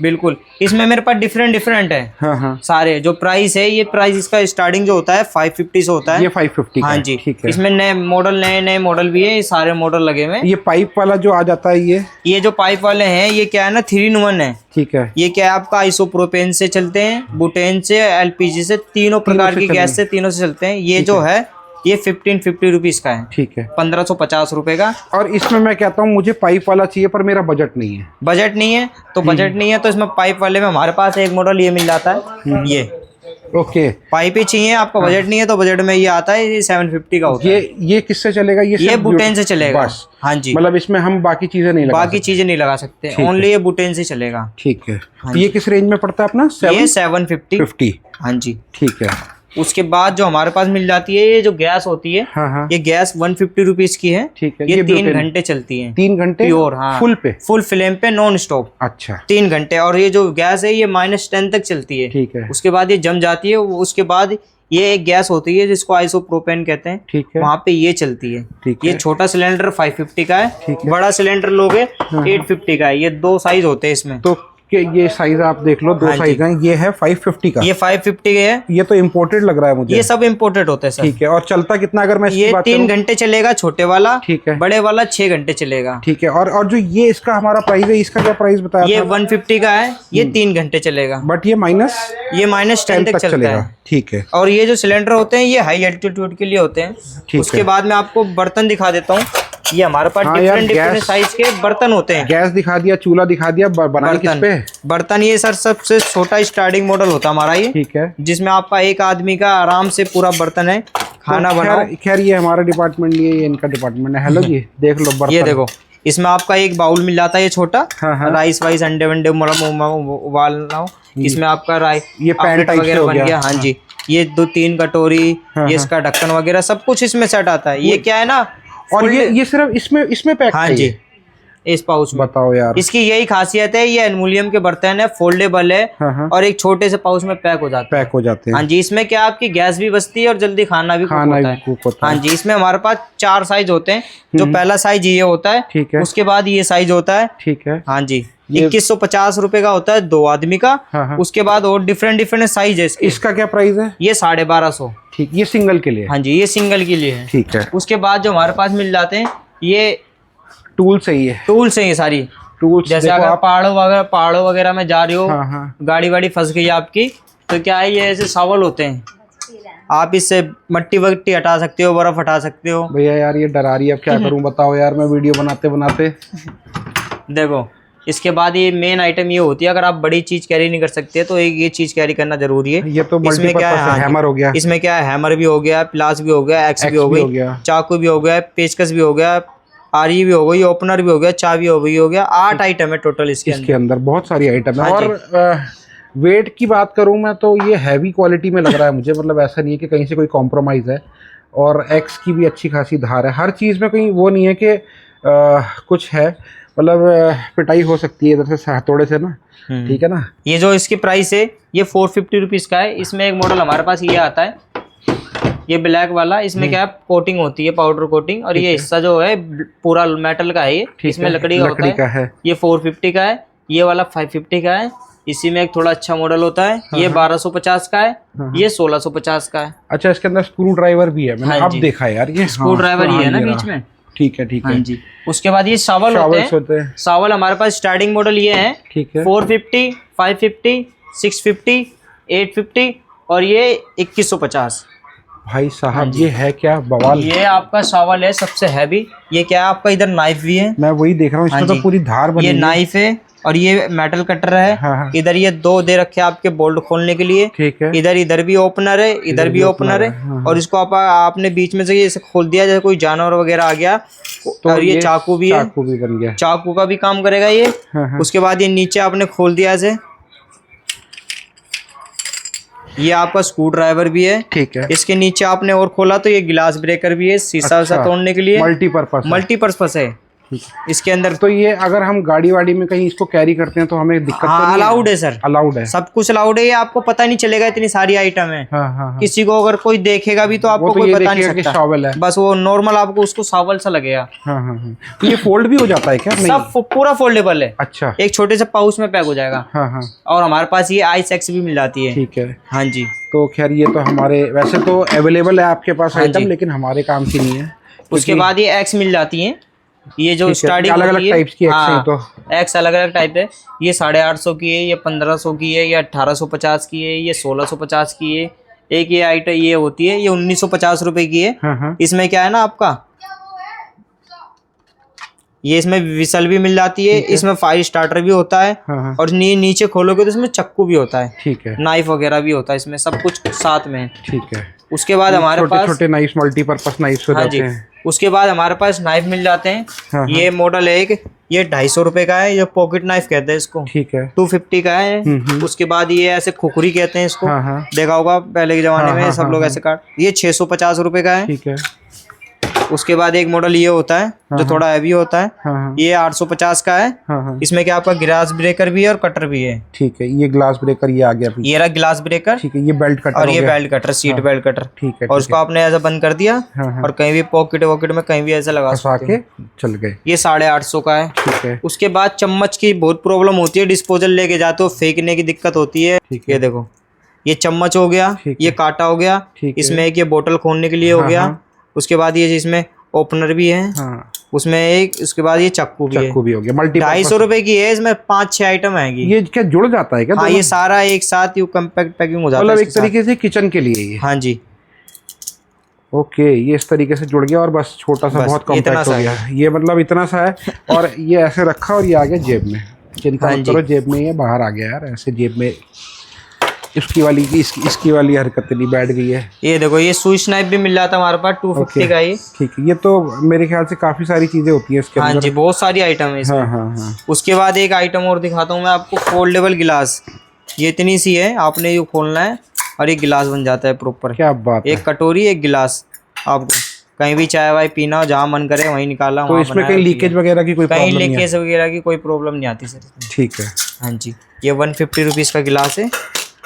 बिल्कुल। इसमें मेरे पास डिफरेंट है हाँ हाँ, सारे। जो प्राइस है, ये प्राइस इसका स्टार्टिंग जो होता है 550 से होता है। ये 550 का हाँ है, जी। ठीक है। इसमें नए मॉडल मॉडल भी है, ये सारे मॉडल लगे हुए हैं। ये पाइप वाला जो आ जाता है ये जो पाइप वाले हैं, ये क्या है ना, 3-in-1 है। ठीक है। ये क्या है आपका, आइसोप्रोपेन से चलते हैं, बुटेन से, एलपीजी से, तीनों प्रकार से की चलेंगे। गैस से, तीनों से चलते हैं। ये जो है ये 1550 रुपीज़ का है, ठीक है। 1550 रुपए का। और इसमें मैं कहता हूँ मुझे पाइप वाला चाहिए, पर मेरा बजट नहीं है। बजट नहीं है तो इसमें पाइप वाले में हमारे पास एक मॉडल ये मिल जाता है। ये ओके, पाइप ही चाहिए आपको, बजट नहीं है तो बजट में ये आता है, ये 750 का होता है। ये किससे चलेगा? ये ये सिर्फ बुटेन से चलेगा बस। हाँ जी। मतलब इसमें हम बाकी चीजें नहीं लगा बाकी चीजें नहीं लगा सकते, ठीक है। ओनली ये बुटेन से चलेगा। ठीक है। हाँ ये किस रेंज में पड़ता है अपना? ये 750। 50। हाँ जी। ठीक है। उसके बाद जो हमारे पास मिल जाती है, ये जो गैस होती है, हाँ हाँ, ये गैस 150 रुपीज की है। ठीक है। ये 3 built-in घंटे चलती है, 3 घंटे प्योर। हाँ, फुल पे, फुल फ्लेम पे, नॉन स्टॉप। अच्छा 3 घंटे। और ये जो गैस है, ये -10 तक चलती है। ठीक है। उसके बाद ये जम जाती है। उसके बाद ये एक गैस होती है जिसको आइसोप्रोपेन कहते हैं, ठीक है। वहाँ पे ये चलती है। ठीक ये है। छोटा सिलेंडर 550 का है, ठीक है। बड़ा सिलेंडर लोगे 850 का है। ये 2 साइज होते हैं इसमें। तो ये साइज आप देख लो, 2 हाँ जी। साइज हैं। ये है 550 का। ये 550 के है। ये तो इम्पोर्टेड लग रहा है मुझे। ये सब इम्पोर्टेड होते हैं सर। ठीक है। और चलता कितना अगर मैं इसकी ये बात 3 करूं? घंटे चलेगा छोटे वाला, ठीक है। बड़े वाला 6 घंटे चलेगा। ठीक है। और जो ये इसका हमारा प्राइस है, इसका क्या प्राइस बताया ये था? 150 का है, ये 3 घंटे चलेगा। बट ये ये -10 तक चलता है। ठीक है। और ये जो सिलेंडर होते हैं, ये हाई एल्टीट्यूड के लिए होते हैं। उसके बाद मैं आपको बर्तन दिखा देता हूँ। ये हमारे पास हाँ यार, डिफरेंट साइज के बर्तन होते हैं। गैस दिखा दिया, चूल्हा दिखा दिया, बनाई किस पे? बर्तन ये सर सबसे छोटा स्टार्टिंग मॉडल होता है हमारा ये, ठीक है। जिसमें आपका एक आदमी का आराम से पूरा बर्तन है, खाना तो बनाओ। खैर ये हमारा डिपार्टमेंट नहीं है, ये इनका डिपार्टमेंट है। हेलो जी, देख लो बर्तन। ये देखो, इसमें आपका एक बाउल मिल जाता है, ये छोटा। हाँ, हाँ। राइस वाइस, अंडे वंडे उबालना हो, इसमें आपका ये पैन टाइप से वगैरह हो बन गया। गया। हाँ जी। ये 2-3 कटोरी, हाँ, ये इसका ढक्कन वगैरह सब कुछ इसमें सेट आता है। ये क्या है ना, और ये सिर्फ इसमें पैक हाँ जी, इस पाउच में। बताओ यार। इसकी यही खासियत है, ये एल्युमिनियम के बर्तन है, फोल्डेबल है। हाँ, हाँ। और एक छोटे से पाउच में पैक हो जाता है। पैक हो जाते हैं। हाँ जी। इसमें क्या आपकी गैस भी बचती है और जल्दी खाना भी कुक होता है। हाँ जी। इसमें हमारे पास 4 साइज होते हैं। जो पहला साइज ये होता है, ठीक है। उसके बाद ये साइज होता है। ठीक है। हाँ जी। 2150 रुपए का होता है 2 आदमी का। हाँ, हाँ। उसके बाद और डिफरेंट साइज है इसके। इसका क्या प्राइस है? ये 1250। ठीक, ये सिंगल के लिए? हाँ जी, ये सिंगल के लिए है। ठीक है। उसके बाद जो हमारे पास मिल जाते हैं, ये टूल सही है? टूल्स हैं ये सारी। टूल्स जैसे अगर पहाड़ों वगैरह में जा रही हो, हाँ, हाँ। गाड़ी वाड़ी फंस गई आपकी, तो क्या है, ये ऐसे शावल होते हैं। आप इससे मट्टी वट्टी हटा सकते हो, बर्फ हटा सकते हो। भैया यार ये डरा रही है, अब क्या करूं बताओ यार, मैं वीडियो बनाते बनाते। देखो, इसके बाद ये मेन आइटम ये होती है, अगर आप बड़ी चीज कैरी नहीं कर सकते तो एक ये चीज कैरी करना जरूरी है। ये तो इसमें क्या है, हाँ, हैमर हो गया। इसमें क्या है, हैमर भी हो गया, प्लास भी हो गया, एक्स भी हो भी हो गई, गया। चाकू भी हो गया, पेचकस भी हो गया, आरी भी हो गई, ओपनर भी हो गया, चाबी हो गया। 8 आइटम है टोटल इसके अंदर बहुत सारी आइटम है। हाँ और वेट की बात करूं मैं तो ये हैवी क्वालिटी में लग रहा है मुझे, मतलब ऐसा नहीं है कि कहीं से कोई कॉम्प्रोमाइज़ है। और एक्स की भी अच्छी खासी धार है, हर चीज़ में कहीं वो नहीं है कि कुछ है, मतलब पिटाई हो सकती है इधर से हथौड़े से ना। ठीक है ना। ये जो इसकी प्राइस है, ये 450 रुपीज़ का है। इसमें एक मॉडल हमारे पास ये आता है, ये ब्लैक वाला। इसमें क्या है, कोटिंग होती है, पाउडर कोटिंग। और ये हिस्सा जो है पूरा मेटल का है, ये इसमें लकड़ी का होता है। ये 450 का है। ये वाला 550 का है। इसी में एक थोड़ा अच्छा मॉडल होता है, ये 1250 का है। ये 1650 का है। अच्छा, इसके अंदर स्क्रू ड्राइवर भी है, मैंने अब देखा यार ये स्क्रू ड्राइवर ही है ना बीच में। ठीक है, ठीक है। हाँ जी। उसके बाद ये शावल होते हैं। शावल हमारे पास स्टार्टिंग मॉडल ये है, ठीक है। 450, 550, 650, 850 और ये 2150। भाई साहब ये है क्या बवाल। ये आपका शावल है सबसे हैवी। ये क्या है आपका, इधर नाइफ भी है, मैं वही देख रहा हूँ, इसमें तो पूरी धार बनी ये है। नाइफ है। और ये मेटल कटर है। हाँ। इधर ये 2 दे रखे हैं आपके बोल्ट खोलने के लिए। ठीक है। इधर भी ओपनर है, इधर भी ओपनर है। हाँ। और इसको आपने बीच में से इसे खोल दिया, जैसे कोई जानवर वगैरह आ गया तो। और ये चाकू भी है, चाकू भी बन गया, चाकू का भी काम करेगा ये। हाँ। उसके बाद ये नीचे आपने खोल दिया ऐसे, ये आपका स्क्रू ड्राइवर भी है। ठीक है। इसके नीचे आपने और खोला तो ये गिलास ब्रेकर भी है, शीशा तोड़ने के लिए। मल्टीपर्पज है। इसके अंदर तो ये अगर हम गाड़ी वाड़ी में कहीं इसको कैरी करते हैं तो हमें दिक्कत तो हाँ नहीं अलाउड है सर, अलाउड है। सब कुछ अलाउड है। ये आपको पता नहीं चलेगा, इतनी सारी आइटम है। हाँ हाँ हाँ। किसी को अगर कोई देखेगा भी तो आपको वो तो कोई ये बता नहीं देखेगा कि सकता, शॉवेल है। बस वो नॉर्मल आपको उसको शॉवेल सा लगेगा। हाँ हाँ हाँ। तो ये फोल्ड भी हो जाता है क्या? नहीं। सब पूरा फोल्डेबल है। अच्छा। एक छोटे से पाउच में पैक हो जाएगा। हाँ हाँ। और हमारे पास ये आइस एक्स भी मिल जाती है। ठीक है। हाँ जी। तो खैर ये तो हमारे वैसे तो अवेलेबल है आपके पास हाँ आइटम, जी। लेकिन हमारे काम की नहीं है। उसके बाद ये एक्स मिल जाती है। ये जो स्टार्टिंग अलग अलग टाइप्स की एक्स है। तो एक्स अलग अलग टाइप है। ये 850 की है, ये 1500 की है, ये 1850 की है, ये 1650 की है। एक ये आइटम ये होती है, ये 1950 रुपए की है। हाँ हाँ। इसमें क्या है ना आपका, ये इसमें विसल भी मिल जाती है, इसमें फायर स्टार्टर भी होता है। हाँ हाँ। और नीचे खोलोगे तो इसमें चक्कू भी होता है, ठीक है। नाइफ वगैरह भी होता है, इसमें सब कुछ साथ में है। ठीक है। उसके बाद हमारे पास छोटे छोटे नाइफ, मल्टीपर्पज नाइफ हो हाँ जाते जी, हैं। उसके बाद हमारे पास नाइफ मिल जाते हैं। हाँ, ये मॉडल है एक, ये 250 रुपए का है, ये पॉकेट नाइफ कहते हैं इसको। ठीक है। 250 का है। उसके बाद ये ऐसे खुखरी कहते हैं इसको। हाँ हाँ। देखा होगा पहले के जमाने हाँ, में हाँ, सब हाँ, लोग हाँ। ऐसे काट। ये 650 रुपए का है। ठीक है। उसके बाद एक मॉडल ये होता है जो थोड़ा हैवी होता है, हाँ हाँ। ये 850 का है। हाँ हाँ। इसमें क्या आपका ग्लास ब्रेकर भी है और कटर भी है। ठीक है। ये ग्लास ब्रेकर ये आ गया पीछे। ये रहा ग्लास ब्रेकर। ठीक है। ये बेल्ट कटर और हो ये गया। Belt cutter, seat belt cutter. ठीक है। और उसको आपने ऐसा बंद कर दिया हाँ हाँ। और कहीं भी पॉकेट वॉकेट में कहीं भी ऐसा लगा फंसा सकते के हो। चल गए। ये 850 का है। ठीक है। उसके बाद चम्मच की बहुत प्रॉब्लम होती है, डिस्पोजल लेके जाते हो फेंकने की दिक्कत होती है। ठीक है। ये देखो, ये चम्मच हो गया, ठीक ये कांटा हो गया, ठीक है। इसमें एक ये बोतल खोलने के लिए हो हाँ, गया। हाँ। उसके बाद ये इसमें ओपनर भी है, हाँ। उसमें एक, उसके बाद ये चक्कू भी है। चक्कू भी हो गया। मल्टी 250 रुपए की है, इसमें 5-6 आइटम आएगी। ये क्या जुड़ जाता है क्या? हाँ, ये सारा एक साथ यू कम्पैक्ट पैकिंग हो जाता है मतलब एक इसके तरीके से किचन के लिए ये। साथ। हाँ जी। ओके, ये इस तरीके से जुड़ गया और बस छोटा सा बस बहुत इतना कॉम्पैक्ट हो सा गया। ये मतलब इतना सा है और ये ऐसे रखा और ये आ गया जेब में। चिंता हाँ मत जी। करो, जेब में ये बाहर आ गया यार, ऐसे जेब में। इसकी वाली की इसकी वाली हरकत नहीं बैठ गई है। ये देखो, ये स्विच नाइफ भी मिल जाता है हमारे पास 250 का ये। ठीक है। ये तो मेरे ख्याल से काफी सारी चीजें होती हैं इसके हाँ अंदर। जी, बहुत सारी आइटम है इसमें। हाँ हाँ हाँ। उसके बाद एक आइटम और दिखाता हूँ मैं आपको, फोल्डेबल गिलास। ये इतनी सी है, आपने ये खोलना है और एक गिलास बन जाता है प्रॉपर। क्या बात है। एक कटोरी एक गिलास, आपको कहीं भी चाय वाय पीना हो, जहाँ मन करे वहीं निकाला। तो वहाँ इसमें बनाया, कहीं लीकेज वगैरह की कोई कहीं प्रॉब्लम नहीं है? लीकेज वगैरह की कोई प्रॉब्लम नहीं आती सर इसमें। ठीक है। हाँ जी। ये 150 रुपीज़ का गिलास है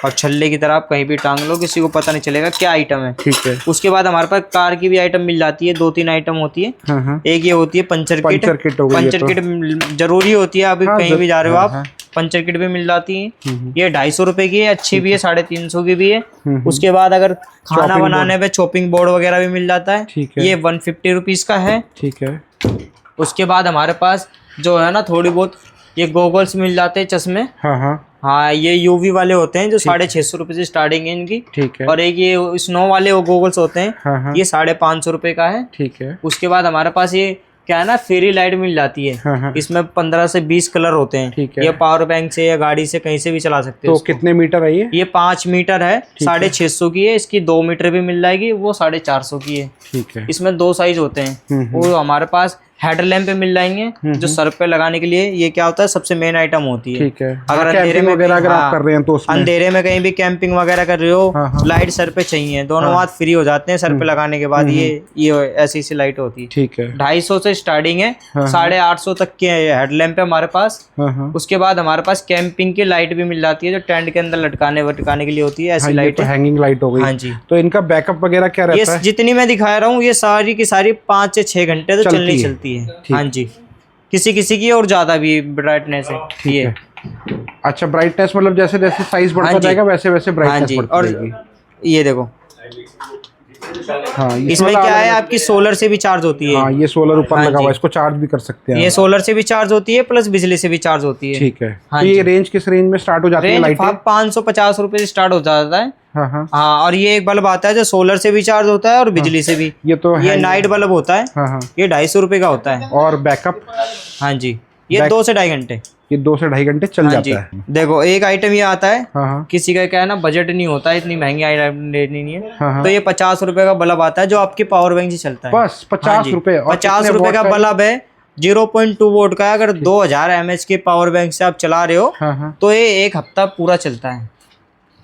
और छल्ले की तरह आप कहीं भी टांग लो, किसी को पता नहीं चलेगा क्या आइटम है। ठीक है। उसके बाद हमारे पास कार की भी आइटम मिल जाती है, 2-3 आइटम होती है। हाँ हाँ। एक ये होती है पंचर किट। पंचर किट हो गई। पंचर किट जरूरी होती है, अभी हाँ, कहीं भी जा रहे हो हाँ, आप, हाँ। पंचर किट भी मिल जाती है। ये 250 रुपए की है, अच्छी भी है, 350 की भी है। उसके बाद अगर खाना बनाने पे चॉपिंग बोर्ड वगैरह भी मिल जाता है। ठीक है। ये 150 रुपीज़ का है। ठीक है। उसके बाद हमारे पास जो है ना थोड़ी बहुत ये गॉगल्स मिल जाते हैं, चश्मे। हाँ हाँ। हाँ, ये यूवी वाले होते हैं जो 650 रुपये से स्टार्टिंग है इनकी। ठीक है। और एक ये स्नो वाले वो गॉगल्स होते हैं, हाँ हाँ। ये 550 रुपये का है। ठीक है। उसके बाद हमारे पास ये क्या है ना, फेरी लाइट मिल जाती है। हाँ हाँ। इसमें 15 से 20 कलर होते हैं। ठीक है। ये पावर बैंक से या गाड़ी से कहीं से भी चला सकते हो तो इसको। कितने मीटर है ये? ये 5 मीटर है, 650 की है। इसकी 2 मीटर भी मिल जाएगी, वो 450 की है। ठीक है। इसमें 2 साइज होते हैं। वो हमारे पास हेडलैम्प पे मिल जाएंगे जो सर पे लगाने के लिए। ये क्या होता है, सबसे मेन आइटम होती है। ठीक है। अगर हाँ, अंधेरे कैंपिंग में वगैरह अगर आप हाँ, कर रहे हैं तो उसमें अंधेरे में कहीं भी कैंपिंग वगैरह कर रहे हो, हाँ, हाँ। लाइट सर पे चाहिए, दोनों बात फ्री हो जाते हैं सर पे लगाने के बाद। ये ऐसी सी लाइट होती है। ठीक है। 250 से स्टार्टिंग है, 850 तक के हेडलैम्प है हमारे पास। हाँ हाँ। उसके बाद हमारे पास कैंपिंग की लाइट भी मिल जाती है, जो टेंट के अंदर लटकाने वटकाने के लिए होती है, ऐसी हाँ, ये लाइट तो है। हैंगिंग लाइट हो गई। हाँ जी। तो इनका बैकअप वगैरह क्या ये रहता है? जितनी मैं दिखा रहा हूँ ये सारी की सारी 5 से 6 घंटे तो चलती चलती है। ठीक। हाँ जी, किसी किसी की और ज्यादा भी ब्राइटनेस है। ठीक ये है। अच्छा, ब्राइटनेस मतलब जैसे जैसे साइज बढ़ता हाँ जी। जाएगा वैसे वैसे हाँ ब्राइटनेस जी। बढ़ती और जाएगी। ये देखो, हाँ, इसमें क्या है, आपकी सोलर से भी चार्ज होती है। हाँ, ये सोलर ऊपर हाँ लगा हुआ है, जी। इसको चार्ज भी कर सकते हैं। ये सोलर से भी चार्ज होती है प्लस बिजली से भी चार्ज होती है। ठीक है। हाँ तो ये जी। रेंज किस रेंज में स्टार्ट हो जाती है रेंज लाइटें? 550 रुपए से स्टार्ट हो जाता है। हाँ हाँ। हाँ, और ये एक बल्ब आता है जो सोलर से भी चार्ज होता है और बिजली से भी। ये तो ये है। नाइट बल्ब होता है, हाँ हाँ। ये 250 रुपए का होता है। और बैकअप? हाँ जी, ये 2 से 2.5 घंटे। ये 2 से 2.5 घंटे चल हाँ जी। जाता है। देखो, एक आइटम ये आता है, हाँ हाँ। किसी का क्या है ना बजट नहीं होता है, इतनी महंगी आइटम लेनी नहीं है। हाँ हाँ। तो ये 50 रुपए का बल्ब आता है जो आपके पावर बैंक से चलता है। बस 50 रुपए? और 50 कितने रुपए का वॉट बल्ब है, 0.2 वोल्ट का है। अगर 2000 mAh के पावर बैंक से आप चला रहे हो हाँ हाँ। तो ये 1 हफ्ता पूरा चलता है।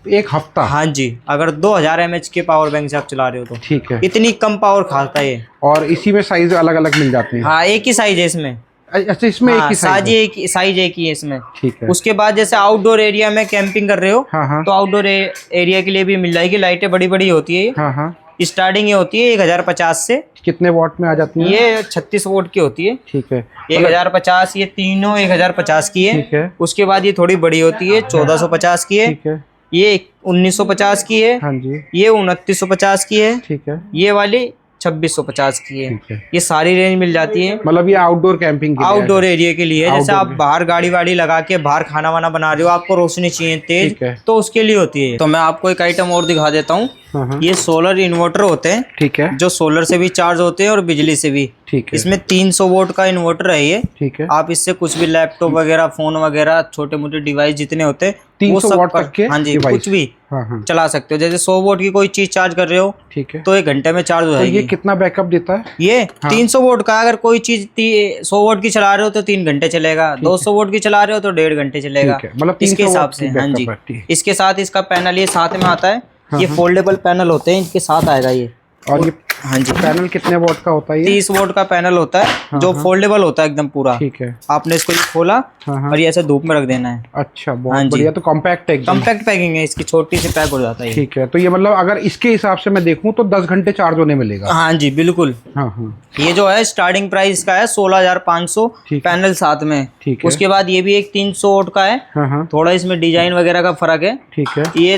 1 हफ्ता? हाँ जी, अगर 2000 mAh के पावर बैंक से आप चला रहे हो तो। ठीक है। इतनी कम पावर खाता है ये। और इसी में साइज अलग अलग मिल जाते हैं? हाँ, एक ही साइज है इसमें। अच्छा, इसमें एक ही साइज एक ही है इसमें। ठीक है। उसके बाद जैसे आउटडोर एरिया में कैंपिंग कर रहे हो, हाँ। तो आउटडोर एरिया के लिए भी मिल जाएगी। लाइटें बड़ी बड़ी होती है। हाँ। स्टार्टिंग ये होती है 1050 से। कितने वॉट में आ जाती है? ये 36 वोट की होती है। ठीक है। 1050, ये तीनों 1050 की ठीक है। उसके बाद ये थोड़ी बड़ी होती है, 1450 की है। ठीक है। ये 1950 की है। हाँ जी। ये 2950 की है। ठीक है। ये वाली 2650 की है। ठीक है। ये सारी रेंज मिल जाती है। मतलब ये आउटडोर कैंपिंग के लिए, आउटडोर एरिया के लिए, जैसे Outdoor आप में। बाहर गाड़ी वाड़ी लगा के बाहर खाना वाना बना रहे हो, आपको रोशनी चाहिए तेज, ठीक है। तो उसके लिए होती है। तो मैं आपको एक आइटम और दिखा देता हूँ। हाँ। ये सोलर इन्वर्टर होते हैं। ठीक है। जो सोलर से भी चार्ज होते हैं और बिजली से भी। ठीक है। इसमें 300 वोट का इन्वर्टर है ये। ठीक है। आप इससे कुछ भी लैपटॉप वगैरह, फोन वगैरह, छोटे मोटे डिवाइस जितने होते हैं 300 वॉट तक के हाँ जी, डिवाइस। कुछ भी हाँ। चला सकते हो। जैसे 100 वोट की कोई चीज चार्ज कर रहे हो, ठीक है, तो 1 घंटे में चार्ज हो तो जाएगी। ये कितना बैकअप देता है? ये 300 वोट का, अगर कोई चीज 100 वोट की चला रहे हो तो 3 घंटे चलेगा, 200 वोट की चला रहे हो तो 1.5 घंटे चलेगा। ठीक है, मतलब इसके 300 हिसाब वॉट से। की हाँ जी। बैकअप है। इसके साथ इसका पैनल ये साथ में आता है। ये फोल्डेबल पैनल होते हैं, इनके साथ आएगा ये। और ये हाँ जी, पैनल कितने वॉट का होता है? ये 30 वोट का पैनल होता है, जो फोल्डेबल होता है एकदम पूरा। ठीक है। आपने इसको ये खोला और ये ऐसे धूप में रख देना है। अच्छा, हाँ बहुत जी। बढ़िया। तो कॉम्पैक्ट है एकदम। कॉम्पैक्ट पैकिंग है इसकी, छोटी सी पैक हो जाता है। ठीक है। तो ये मतलब अगर इसके हिसाब से मैं देखूं तो 10 घंटे चार्ज होने मिलेगा। हाँ जी, बिल्कुल। हाँ। ये जो है स्टार्टिंग प्राइस का है 16,500, ठीक है। पैनल साथ में। ठीक है। उसके बाद ये भी एक 300 वोट का है। हाँ। थोड़ा इसमें डिजाइन वगैरह का फर्क है। ठीक है। ये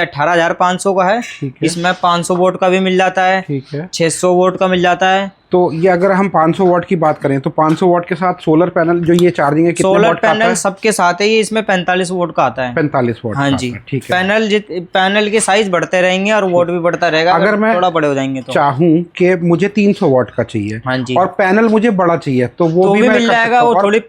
18,500 का है। ठीक है। इसमें 500 वोट का भी मिल जाता है, ठीक है। 600 वोट का मिल जाता है। तो ये अगर हम 500 वॉट की बात करें तो 500 वॉट के साथ सोलर पैनल जो ये चार्जिंग है कितने सोलर वॉट का आता पैनल है? सबके साथ है। ये इसमें 45 वोट का आता है। 45 वॉट हाँ का जी। आता है। ठीक है। पैनल के साइज बढ़ते रहेंगे और वोट भी बढ़ता रहेगा, अगर मैं थोड़ा बड़े हो जाएंगे तो। चाहूँ कि मुझे 300 वॉट का चाहिए, हाँ जी, और पैनल मुझे बड़ा चाहिए, तो वो तो भी भी मैं मिल कर जाएगा। सकता हूँ। वो और थोड़ी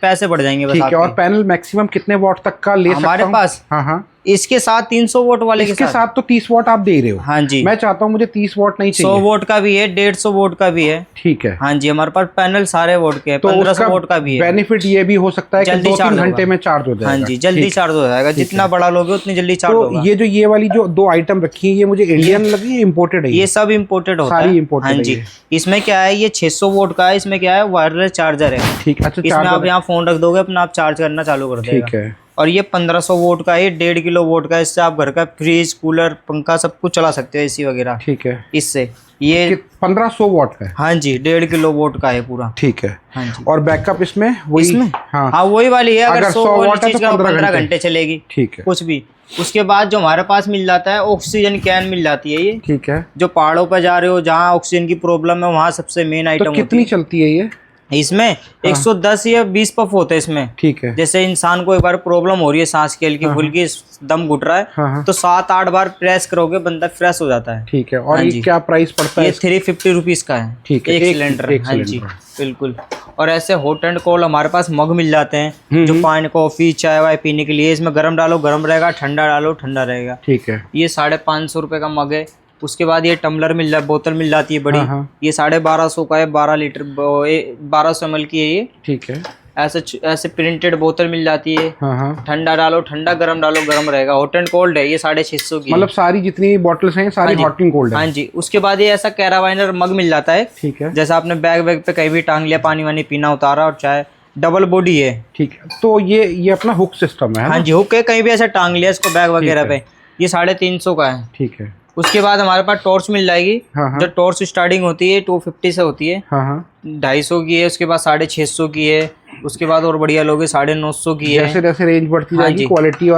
पैसे बढ़ जाएंगे बस ठीक है। आपके। और पैनल मैक्सिमम कितने वॉट तक का ले सकता हमारे हूँ? पास हाँ। इसके साथ 300 वोट वाले इसके साथ तो 30 वॉट आप दे रहे हो। हाँ जी। मैं चाहता हूँ मुझे 30 वॉट नहीं 100 चाहिए। वोट का भी है, 150 वोट का भी है। ठीक है। हाँ जी, हमारे पास पैनल सारे वोट के हैं। तो 1500 वोट का भी है। बेनिफिट ये भी हो सकता है कि जल्दी 2-3 चार्ज घंटे होगा। में चार्ज हो जाएगा। हाँ जी, जल्दी चार्ज हो जाएगा। जितना बड़ा लोगे उतनी जल्दी चार्ज तो होगा। ये वाली जो 2 आइटम रखी है, ये मुझे इंडियन लगी, इम्पोर्टेड है? ये सब इम्पोर्टेड होता सारी है। imported हाँ है जी। ये। इसमें क्या है, ये 600 वोट का है। इसमें क्या है, वायरलेस चार्जर है। ठीक। अच्छा, इसमें आप चार्जर। यहाँ फोन रख दोगे, अपना आप चार्ज करना चालू कर देगा। ठीक है। और ये 1500 वोट का है, 1.5 किलो वोट का है। इससे आप घर का फ्रिज, कूलर, पंखा सब कुछ चला सकते हो, एसी वगैरह। ठीक है। इससे ये 1500 वॉट का है? हाँ जी, 1.5 किलो वोट का है पूरा। ठीक है। हाँ जी। और बैकअप इसमें वही? इसमें हाँ वही वाली है। अगर 100 वाली वॉट है चीज तो का 15 15 घंटे घंटे चलेगी। ठीक है। कुछ भी। उसके बाद जो हमारे पास मिल जाता है, ऑक्सीजन कैन मिल जाती है ये। ठीक है। जो पहाड़ों पर जा रहे हो, जहाँ ऑक्सीजन की प्रॉब्लम है, वहाँ सबसे मेन आइटम तो होती कितनी चलती है ये? है। इसमें 110 या 20 पफ होते हैं इसमें। ठीक है। जैसे इंसान को एक बार प्रॉब्लम हो रही है सांस की, हल्की फुल्की दम घुट रहा है, हाँ। तो 7-8 बार प्रेस करोगे, बंदा फ्रेश हो जाता है। ठीक है। और हाँ ये जी। क्या प्राइस पड़ता है? ये 350 रुपीज का है। ठीक है। एक एक सिलेंडर। एक हाँ जी, सिलेंडर। बिल्कुल। और ऐसे हॉट एंड कोल्ड हमारे पास मग मिल जाते हैं, जो पानी, कॉफी, चाय वाय पीने के लिए। इसमें गर्म डालो गर्म रहेगा, ठंडा डालो ठंडा रहेगा। ठीक है। ये 550 रुपये का मग है। उसके बाद ये टम्बलर मिल जाए, बोतल मिल जाती है बड़ी। हाँ। ये 1250 का है, 12 लीटर 1200 ml की है ये। ठीक है। ऐसे प्रिंटेड बोतल मिल जाती है। हाँ। ठंडा डालो ठंडा, गर्म डालो गर्म रहेगा। हॉट एंड कोल्ड है ये, 650 की है। मतलब सारी जितनी बॉटल्स हैं सारी हॉट एंड कोल्ड है? हाँ जी। उसके बाद ये ऐसा कैरावाइनर मग मिल जाता है। ठीक है। जैसा आपने बैग पे कहीं भी टांग लिया, पानी वानी पीना, उतारा, और चाय। डबल बॉडी है। ठीक है। तो ये अपना हुक सिस्टम है? हाँ जी, हुक है, कहीं भी ऐसा टांग लिया इसको बैग वगैरह पे। ये 350 का है। ठीक है। उसके बाद हमारे पास टॉर्च मिल जाएगी। हाँ। जो टॉर्च स्टार्टिंग होती है 250 से होती है। हाँ। 250 की है। उसके बाद 650 की है। उसके बाद और बढ़िया लोगे 950 की है। जैसे जैसे रेंज बढ़ती हाँ जाएगी, जी। क्वालिटी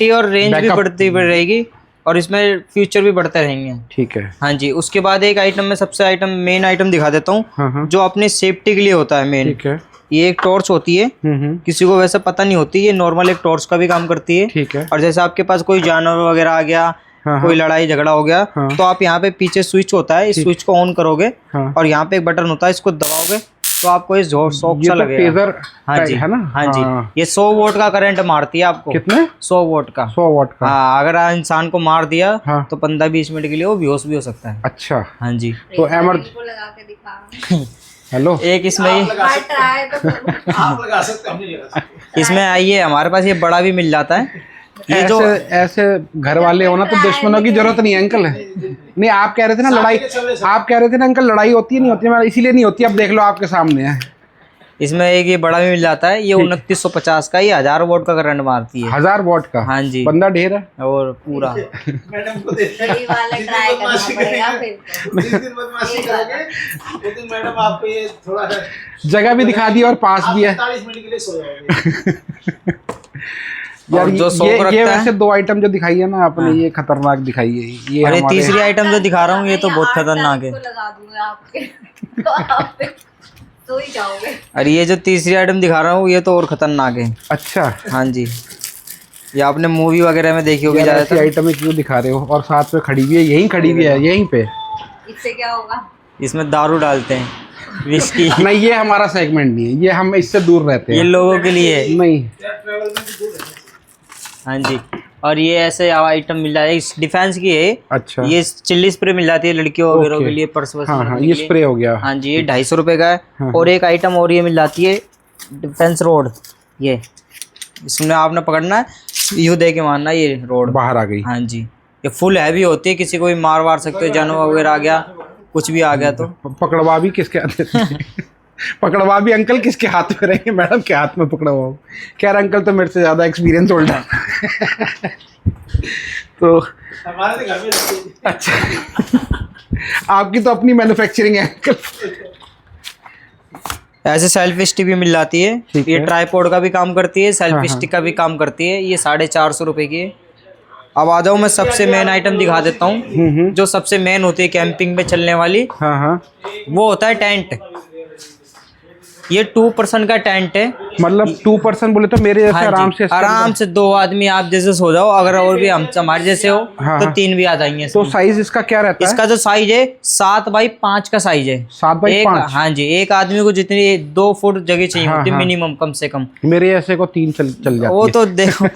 और रेंज भी बढ़ती रहेगी, और इसमें फ्यूचर भी बढ़ते रहेंगे। ठीक है। हाँ जी। उसके बाद एक आइटम में सबसे मेन आइटम दिखा देता हूँ, हाँ। जो अपनी सेफ्टी के लिए होता है मेन। ठीक है। ये एक टॉर्च होती है। किसी को वैसे पता नहीं होती, ये नॉर्मल एक टॉर्च का भी काम करती है। ठीक है। और जैसे आपके पास कोई जानवर वगैरह आ गया, कोई लड़ाई झगड़ा हो गया, तो आप यहाँ पे पीछे स्विच होता है, इस स्विच को ऑन करोगे, और यहाँ पे एक बटन होता है, इसको दबाओगे तो आपको ये शॉक सा लगेगा। हाँ जी, है ना? हाँ जी। ये 100 वोट का करंट मारती है आपको। कितने? 100 वोट का। 100 वॉट का। हाँ, अगर इंसान को मार दिया तो 15-20 मिनट के लिए वो बेहोश भी हो सकता है। अच्छा। हाँ जी। तो हेलो, एक इसमें आप लगा सकते हो, हम नहीं लगा सकते। इसमें आइए, हमारे पास ये बड़ा भी मिल जाता है। ये जो ऐसे घर वाले हो ना तो दुश्मनों की जरूरत नहीं है अंकल। नहीं, आप कह रहे थे ना लड़ाई, आप कह रहे थे ना अंकल लड़ाई होती है नहीं होती है, इसीलिए नहीं होती। अब देख लो आपके सामने है। इसमें एक ये बड़ा भी मिल जाता है, ये 2950 का, ये 1000 वोट का करंट मारती है। 1000 वॉट का? हाँ जी। बंदा ढेर है और पूरा मैडम को देते हैं। सही वाला ट्राई करना पड़ेगा फिर तो। जिस दिन बदमाशी करोगे उस दिन मैडम आपको ये थोड़ा सा जगह भी दिखा दी और पास भी है। 45 मिनट के लिए सो जाओगे। यार और जो ये शौक रखता वैसे है, 2 आइटम जो दिखाई है ना आपने, ये खतरनाक दिखाई है। ये और ये हमारे तीसरी आइटम जो दिखा रहा हूँ ये तो बहुत खतरनाक है। लगा दूंगा आपके तो आप फिर सो ही जाओगे। और ये जो तीसरी आइटम दिखा रहा हूँ ये तो और खतरनाक है। अच्छा, हाँ जी, ये आपने मूवी वगैरह में देखी होगी यार ऐसी ज्यादातर। आइटम क्यों दिखा रहे हो? और साथ में खड़ी हुई है, यहीं खड़ी हुई है, यहीं पे। इससे क्या होगा? इसमें दारू डालते हैं, विस्की। नहीं, ये हमारा सेगमेंट नहीं है, ये हम इससे दूर रहते ये हैं। लोगों के लिए। नहीं, ट्रैवल में भी दूर है। हाँ जी, और ये ऐसे आइटम मिल जाए, इस डिफेंस की है। अच्छा, ये चिल्ली स्प्रे मिल जाती है लड़कियों वगैरह ओके। के लिए, पर्स वर्स हाँ रखने हाँ, के ये लिए। स्प्रे हो गया। हाँ जी, ये 250 रुपए का है। हाँ, और एक आइटम और ये मिल जाती है, डिफेंस रोड। ये इसमें आपने पकड़ना है, यूँ दे के मारना, ये रोड बाहर आ गई। हाँ जी, ये फुल हैवी होती है, किसी को भी मार वार सकते हो, जानवर वगैरह आ गया, कुछ भी आ गया तो। पकड़वा भी किसके हाथ में? पकड़वा भी अंकल किसके हाथ में रहेंगे? मैडम के हाथ में पकड़वाओ। कह रहे अंकल तो मेरे से ज्यादा एक्सपीरियंस होल्डर। तो हमारे तो घर में रखते हैं। अच्छा, आपकी तो अपनी मैन्युफैक्चरिंग है अंकल। ऐसे सेल्फ स्टिक भी मिल जाती है, ठीक ये है। ट्राईपोड का भी काम करती है, सेल्फ हाँ, स्टिक का भी काम करती है। ये 450 रुपए की है। अब आ जाओ, मैं सबसे मेन आइटम दिखा देता हूँ, जो सबसे मेन होती है कैंपिंग में चलने वाली, हाँ हाँ, वो होता है टेंट। ये 2% का टेंट है। मतलब 2% बोले तो मेरे जैसे हाँ आराम जी, से इसके आराम अंदर- से 2 आदमी आप जैसे सो जाओ, अगर और भी हम हमारे जैसे हो हाँ, तो हाँ। 3 भी आ जाएंगे तो इसमें। साइज इसका क्या रहता है? इसका जो साइज है 7 बाई 5 का साइज है। 7 बाई एक, 5? हाँ जी, एक आदमी को जितनी 2 फुट जगह चाहिए हाँ, होती है हाँ। मिनिमम, कम से कम। मेरे ऐसे को 3 चल जाती वो है। तो देखो,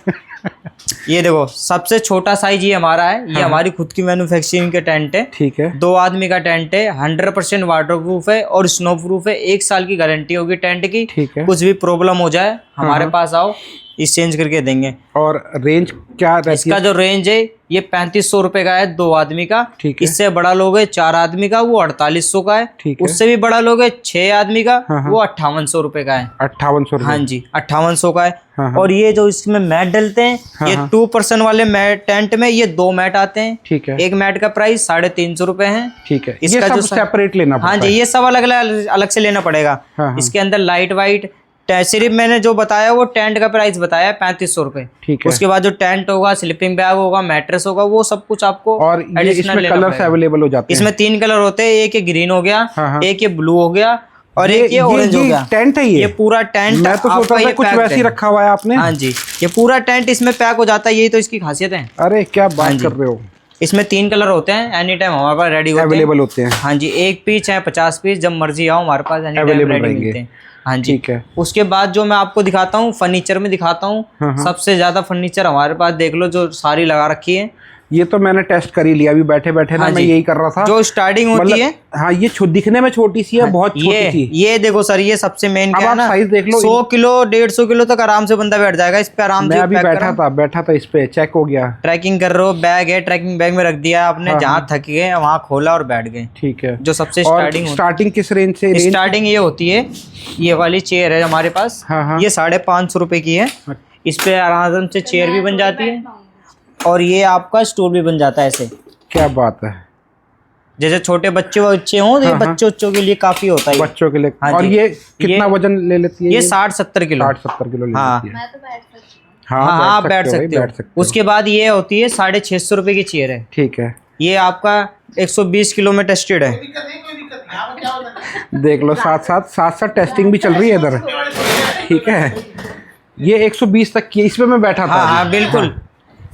ये देखो सबसे छोटा साइज ये हमारा है। ये हाँ, हमारी खुद की मैन्युफैक्चरिंग के टेंट है। ठीक है। 2 आदमी का टेंट है, 100% वाटर प्रूफ है और स्नो प्रूफ है। 1 साल की गारंटी होगी टेंट की। ठीक है। कुछ भी प्रॉब्लम हो जाए हमारे पास आओ, एक्सचेंज करके देंगे। और रेंज क्या रहती इसका है? जो रेंज है ये 3500 रुपए का है 2 आदमी का। ठीक है। इससे बड़ा लोग है 4 आदमी का, वो 4800 का है। ठीक है। उससे भी बड़ा लोग है 6 आदमी का, हाँ, हाँ। वो 5800 रुपए का है। 5800 हाँ जी, 5800 का है। हाँ, हाँ। और ये जो इसमें मैट डलते हैं, हाँ, ये हाँ। 2% वाले मैट टेंट में ये 2 मैट आते हैं। ठीक है। एक मैट का प्राइस 350 रुपए है। ठीक है, ये इसका सब जो सेपरेट लेना हाँ पड़ता जी, है। ये सब अलग अलग से लेना पड़ेगा। हाँ, हाँ। इसके अंदर लाइट वाइट सिर्फ मैंने जो बताया वो टेंट का प्राइस बताया है 3500 रुपए। ठीक है। उसके बाद जो टेंट होगा, स्लीपिंग बैग होगा, मैट्रेस होगा, वो सब कुछ आपको और ये additional इसमें लेना कलर्स पड़ेगा। अवेलेबल हो जाते हैं? इसमें 3 कलर होते हैं, एक ये ग्रीन हो गया, हाँ, हाँ। एक ये ब्लू हो गया और एक ये ऑरेंज हो गया। टेंट है ये पूरा टेंट मैं तो सोच आपका रहा था ये कुछ packed वैसे ही है। रखा हुआ है आपने। हाँ जी, ये पूरा टेंट इसमें पैक हो जाता है, यही तो इसकी खासियत है। अरे क्या हाँ बात जी। कर रहे हो, इसमें 3 कलर होते हैं, एनी टाइम हमारे पास रेडी होते हैं। अवेलेबल होते हैं। हाँ जी, 1 पीस चाहे 50 पीस, जब मर्जी आओ हमारे पास एनी टाइम Available रेडी रहेंगे। मिलते हैं। हाँ जी, ठीक है। उसके बाद जो मैं आपको दिखाता हूँ फर्नीचर में दिखाता हूँ। हाँ, हाँ। सबसे ज्यादा फर्नीचर हमारे पास देख लो, जो सारी लगा रखी है। ये तो मैंने टेस्ट कर ही लिया अभी बैठे बैठे ना, हाँ मैं जी। यही कर रहा था। जो स्टार्टिंग होती मतलब- है, हाँ, ये दिखने में छोटी सी है, बहुत छोटी ये सी। ये देखो सर, ये सबसे मेन अब क्या है आप ना, साइज देख लो। 100 किलो 150 किलो तक आराम से बंदा बैठ जाएगा इस पे, आराम मैं से अभी पैक बैठा था इस पे, चेक हो गया। ट्रैकिंग कर रहे हो, बैग है, ट्रैकिंग बैग में रख दिया आपने, हाँ, जहाँ थक गए वहाँ खोला और बैठ गए। ठीक है। जो सबसे और स्टार्टिंग स्टार्टिंग किस रेंज से? स्टार्टिंग ये होती है, ये वाली चेयर है हमारे पास, हाँ, हाँ। ये 550 रुपए की है। इस पे आराम से चेयर भी बन जाती है और ये आपका स्टूल भी बन जाता है ऐसे। क्या बात है, जैसे छोटे बच्चे हों तो ये हाँ, हाँ। बच्चों के लिए काफी होता है। बच्चों के लिए। हाँ और जी। ये कितना वजन ले लेती है? ये 60-70 किलो। 60-70 किलो ले हाँ। लेती है। मैं तो बैठ सकती हूँ। हाँ, हाँ, आप बैठ हो भाई, सकते बैठ सकते हो। हो। उसके बाद ये होती है 650 रुपए की चेयर है। ठीक है। ये आपका 120 किलो में टेस्टेड है। दिक्कत नहीं, कोई दिक्कत नहीं। यहाँ पर क्या होता है, देख लो, साथ साथ टेस्टिंग भी चल रही है इधर। ठीक है। ये 120 तक की है, इसमें मैं बैठा था हाँ हाँ अभी। बिल्कुल,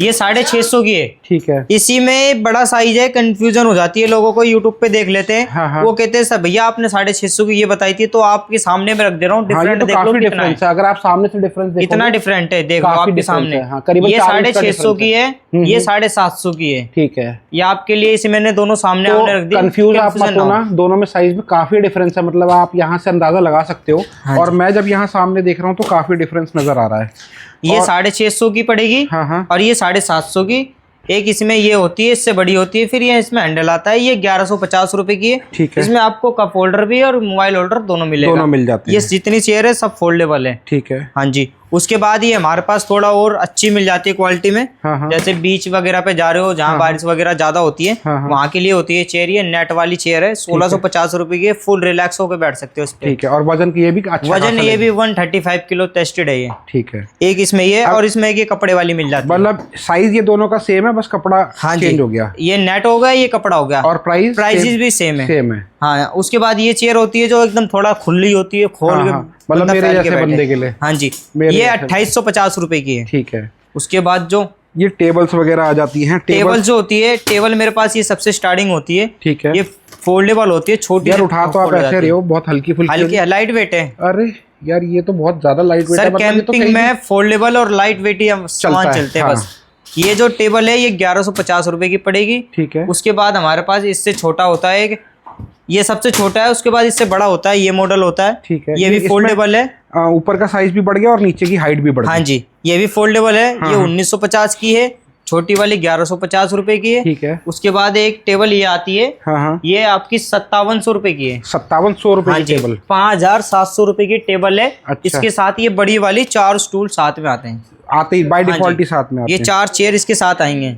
ये 650 की है। ठीक है। इसी में बड़ा साइज है, कंफ्यूजन हो जाती है लोगों को, यूट्यूब पे देख लेते हैं। हाँ, हाँ। वो कहते हैं सर भैया आपने 650 की ये बताई थी, तो आपके सामने में रख दे रहा हूँ, हाँ, ये डिफरेंट तो देख लो काफी कितना डिफरेंस है। है। अगर आप सामने से डिफरेंस देखो, इतना डिफरेंट है, देखो काफी आपके difference सामने। है। हाँ, करीबन ये 40 का 650 की है, difference ये 750 की है। ठीक है। ये आपके लिए, इसे मैंने दोनों सामने तो आमने रख दी। कंफ्यूज आप मत confusion ना होना, हो। दोनों में साइज में काफी डिफरेंस है। मतलब आप यहाँ से अंदाजा लगा सकते हो। हाँ और मैं जब यहाँ सामने देख रहा हूँ तो काफी डिफरेंस नजर आ रहा है। ये और- 650 की पड़ेगी हाँ, हाँ। और ये 750 की। एक इसमें ये होती है, इससे बड़ी होती है, फिर ये इसमें हैंडल आता है। ये 1150 रुपए की है। ठीक है। इसमें आपको कप होल्डर भी और मोबाइल होल्डर दोनों मिलेगा। दोनों मिल जाते ये हैं। जितनी चेयर है सब फोल्डेबल है। ठीक है। हाँ जी। उसके बाद ये हमारे पास थोड़ा और अच्छी मिल जाती है क्वालिटी में। हाँ। जैसे बीच वगैरह पे जा रहे हो, जहाँ बारिश वगैरह ज्यादा होती है, वहाँ के लिए होती है चेयर। ये नेट वाली चेयर है, 1650 रुपए की है। फुल रिलैक्स होकर बैठ सकते हो इस पे। ठीक है। और वजन की ये भी अच्छा वजन ये भी 135 किलो टेस्टेड है ये। ठीक है। एक इसमें ये और इसमें एक ये कपड़े वाली मिल जाती है। मतलब साइज ये दोनों का सेम है, बस कपड़ा चेंज हो गया। ये नेट हो गया, ये कपड़ा हो गया। और प्राइस भी सेम है। सेम है। हाँ। उसके बाद ये चेयर होती है जो एकदम थोड़ा खुली होती है, खोल के मतलब बंदा मेरे फैल के जैसे बैठे। बंदे के लिए। हाँ जी। मेरे ये जैसे। 2850 रुपए की है। ठीक है। उसके बाद जो ये टेबल्स वगैरह आ जाती हैं। टेबल जो होती है, टेबल मेरे पास ये सबसे स्टार्टिंग होती है। ठीक है। ये फोल्डेबल होती है, छोटी। यार उठा तो आप ऐसे रहे हो, बहुत हल्की फुल्की। हल्की लाइट वेट है। अरे यार ये तो बहुत ज्यादा लाइट वेट है। सर कैंपिंग में फोल्डेबल और लाइट वेट ही सामान चलते हैं बस। ये जो टेबल है ये 1150 रुपए की पड़ेगी। ठीक है। उसके बाद हमारे पास इससे छोटा होता है एक, ये सबसे छोटा है। उसके बाद इससे बड़ा होता है, ये मॉडल होता है। ठीक है। ये भी फोल्डेबल है। ऊपर का साइज भी बढ़ गया और नीचे की हाइट भी बढ़ गई। हाँ जी। ये भी फोल्डेबल है। ये 1950 की है। छोटी वाली 1150 रुपए की है। ठीक है। उसके बाद एक टेबल ये आती है। हाँ। ये आपकी 5700 रुपए की है। 5700 रुपए की टेबल। 5700 रुपए की टेबल है। अच्छा। इसके साथ ये बड़ी वाली 4 स्टूल साथ में आते हैं। आते ही बाय डिफॉल्ट ही साथ में आते ये हैं। 4 चेयर इसके साथ आएंगे।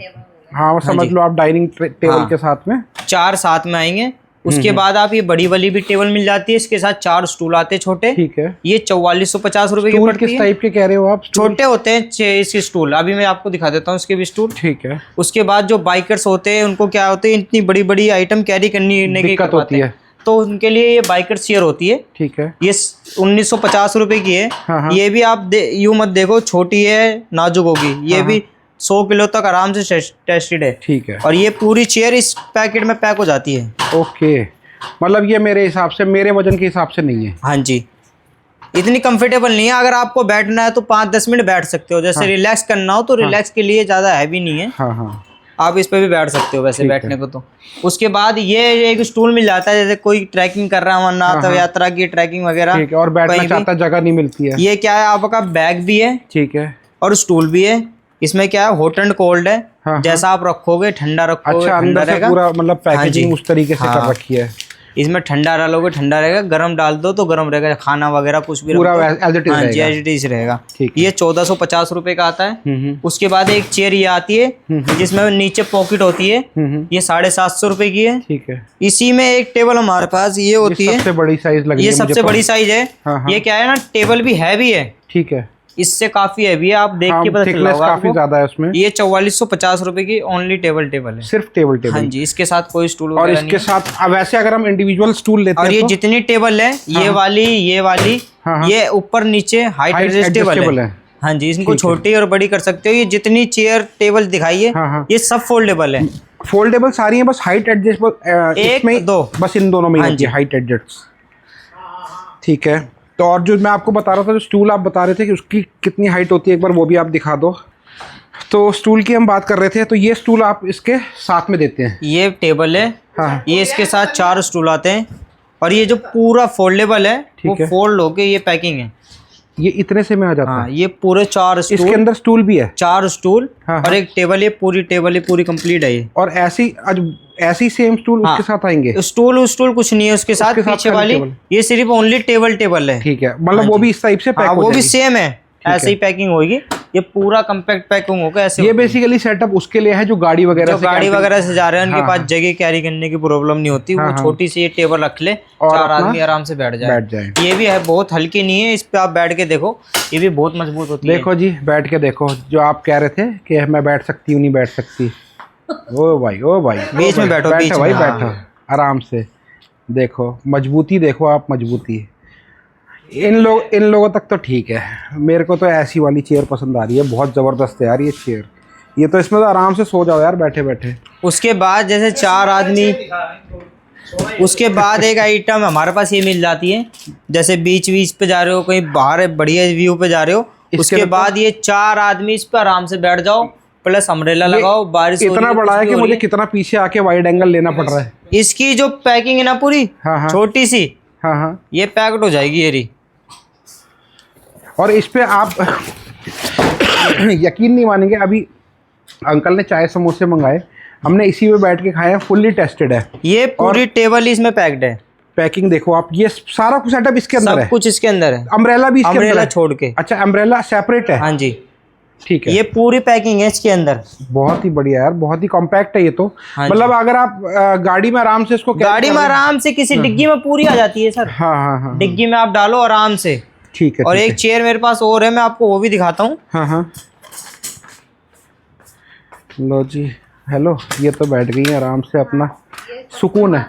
हाँ वो समझ लो आप डाइनिंग टेबल के साथ में 4 साथ में आएंगे। उसके बाद आप ये बड़ी वाली भी टेबल मिल जाती है। इसके साथ 4 स्टूल आते हैं छोटे। ठीक है। ये 4450 रुपए की स्टूल पड़ती किस है। टाइप के कह रहे हो आप? छोटे होते हैं इसके स्टूल। अभी मैं आपको दिखा देता हूँ इसके भी स्टूल। ठीक है। उसके बाद जो बाइकर्स होते हैं उनको क्या होते हैं, इतनी बड़ी बड़ी आइटम कैरी करने की दिक्कत होती है, तो उनके लिए ये बाइकर चेयर होती है। ठीक है। ये 1950 रुपए की है। हाँ। ये भी आप यूं मत देखो छोटी है नाजुक होगी, ये भी 100 किलो तक आराम से टेस्टेड है। ठीक है। और ये पूरी चेयर इस पैकेट में पैक हो जाती है। ओके। मतलब ये मेरे हिसाब से, मेरे वजन के हिसाब से नहीं है। हाँ जी। इतनी कंफर्टेबल नहीं है। अगर आपको बैठना है तो 5-10 मिनट बैठ सकते हो। जैसे रिलैक्स करना हो तो रिलैक्स के लिए ज़्यादा हैवी नहीं है। हाँ। आप इस पे भी बैठ सकते हो वैसे बैठने को तो। उसके बाद ये एक स्टूल मिल जाता है, जैसे कोई ट्रैकिंग कर रहा है, अमरनाथ यात्रा की ट्रैकिंग वगैरह। ठीक है। और बैठना चाहता जगह नहीं मिलती है। ये क्या है, आपका बैग भी है। ठीक है। और स्टूल भी है। इसमें क्या है, हॉट एंड कोल्ड है। जैसा आप रखोगे ठंडा रखोगे। अच्छा, अंदर से पूरा मतलब पैकेजिंग उस तरीके से कर रखी है। इसमें ठंडा डालोगे ठंडा रहेगा, गर्म डाल दो तो गर्म रहेगा। खाना वगैरह कुछ भी पूरा एज इट इज रहेगा। ये 1450 रुपए का आता है। उसके बाद एक चेयर ये आती है जिसमें नीचे पॉकेट होती है। ये 750 रुपए की है। ठीक है। इसी में एक टेबल हमारे पास ये होती है, सबसे बड़ी साइज लगी। ये सबसे बड़ी साइज है। ये क्या है ना, टेबल भी हैवी है। ठीक है। इससे काफी हैवी है, आप देख के पता चल होगा काफी ज्यादा है उसमें। ये 4450 रुपए की ओनली टेबल है। सिर्फ टेबल। हाँ जी। इसके साथ कोई स्टूल और इसके साथ अब वैसे अगर हम इंडिविजुअल स्टूल लेते हैं और ये जितनी टेबल है, ये वाली ये ऊपर नीचे हाइट एडजस्टेबल है। हाँ जी। इनको छोटी और बड़ी कर सकते हो। ये जितनी चेयर टेबल दिखाई है ये सब फोल्डेबल है। फोल्डेबल सारी है, बस हाइट एडजस्टेबल एक दो बस इन दोनों में ही हाइट एडजस्ट। ठीक है। तो और जो मैं आपको बता रहा था, जो स्टूल आप बता रहे थे कि उसकी कितनी हाइट होती है, एक बार वो भी आप दिखा दो। तो स्टूल की हम बात कर रहे थे, तो ये स्टूल आप इसके साथ में देते हैं। ये टेबल है। हाँ। ये इसके साथ 4 स्टूल आते हैं। और ये जो पूरा फोल्डेबल है वो फोल्ड होके ये पैकिंग है। ये इतने से में आ जाता है। ये पूरे 4 स्टूल। इसके अंदर स्टूल भी है। 4 स्टूल और एक टेबल। ये पूरी टेबल है, पूरी कंप्लीट है ये। और ऐसी सेम स्टूल उसके साथ आएंगे। स्टूल कुछ नहीं है उसके साथ। पीछे वाली ये सिर्फ ओनली टेबल है। ठीक है। मतलब वो भी इस टाइप से पैक हो वो भी सेम है, ऐसे ही पैकिंग होगी। ये पूरा कम्पैक्ट पैकिंग होगा ऐसे। ये बेसिकली सेटअप उसके लिए है जो गाड़ी वगैरह से जा रहे हैं, उनके पास जगह कैरी करने की प्रॉब्लम नहीं होती। वो छोटी सी ये टेबल रख ले, 4 आदमी आराम से बैठ जाए। ये भी है, बहुत हल्की नहीं है। इस पे आप बैठ के देखो, ये भी बहुत मजबूत होती है। देखो जी, बैठ के देखो। जो आप कह रहे थे कि मैं बैठ सकती हूँ, नहीं बैठ सकती। ओ भाई बीच में बैठो, बीच में बैठो आराम से। देखो मजबूती, देखो आप मजबूती। इन लोगों तक तो ठीक है। मेरे को तो ऐसी वाली चेयर पसंद आ रही है, बहुत ज़बरदस्त है यार ये चेयर। ये तो इसमें तो आराम से सो जाओ यार बैठे बैठे। उसके बाद जैसे 4 आदमी, उसके बाद एक आइटम हमारे पास ये मिल जाती है, जैसे बीच पे जा रहे हो, कहीं बाहर बढ़िया व्यू पे जा रहे हो, उसके बाद ये 4 आदमी इस पर आराम से बैठ जाओ, प्लस अम्ब्रेला लगाओ। बारिश इतना बड़ा है कि मुझे कितना पीछे आके वाइड एंगल लेना पड़ रहा है। इसकी जो पैकिंग है ना पूरी छोटी सी, ये पैकेट हो जाएगी ये रही। और इस पे आप यकीन नहीं मानेंगे, अभी अंकल ने चाय समोसे मंगाए, हमने इसी में बैठ के खाए हैं, फुल्ली टेस्टेड है। ये पूरी टेबल इसमें पैक्ड है। पैकिंग देखो आप, ये सारा कुछ सेटअप इसके अंदर है, सब कुछ इसके अंदर है। अम्ब्रेला भी इसके अंदर अम्ब्रेला है। छोड़ के। अच्छा, अम्ब्रेला सेपरेट है। हाँ जी, ठीक है। ये पूरी पैकिंग है इसके अंदर। बहुत ही बढ़िया यार, बहुत ही कॉम्पैक्ट है ये तो। हाँ जी। मतलब अगर आप गाड़ी में आराम से इसको गाड़ी में आराम से किसी डिग्गी में पूरी आ जाती है सर। हाँ हाँ हाँ, डिग्गी में आप डालो आराम से। ठीक है। और ठीक एक चेयर मेरे पास और है, मैं आपको वो भी दिखाता हूँ। हाँ हाँ, लो जी, हेलो, ये तो बैठ गई है आराम से, अपना सुकून है।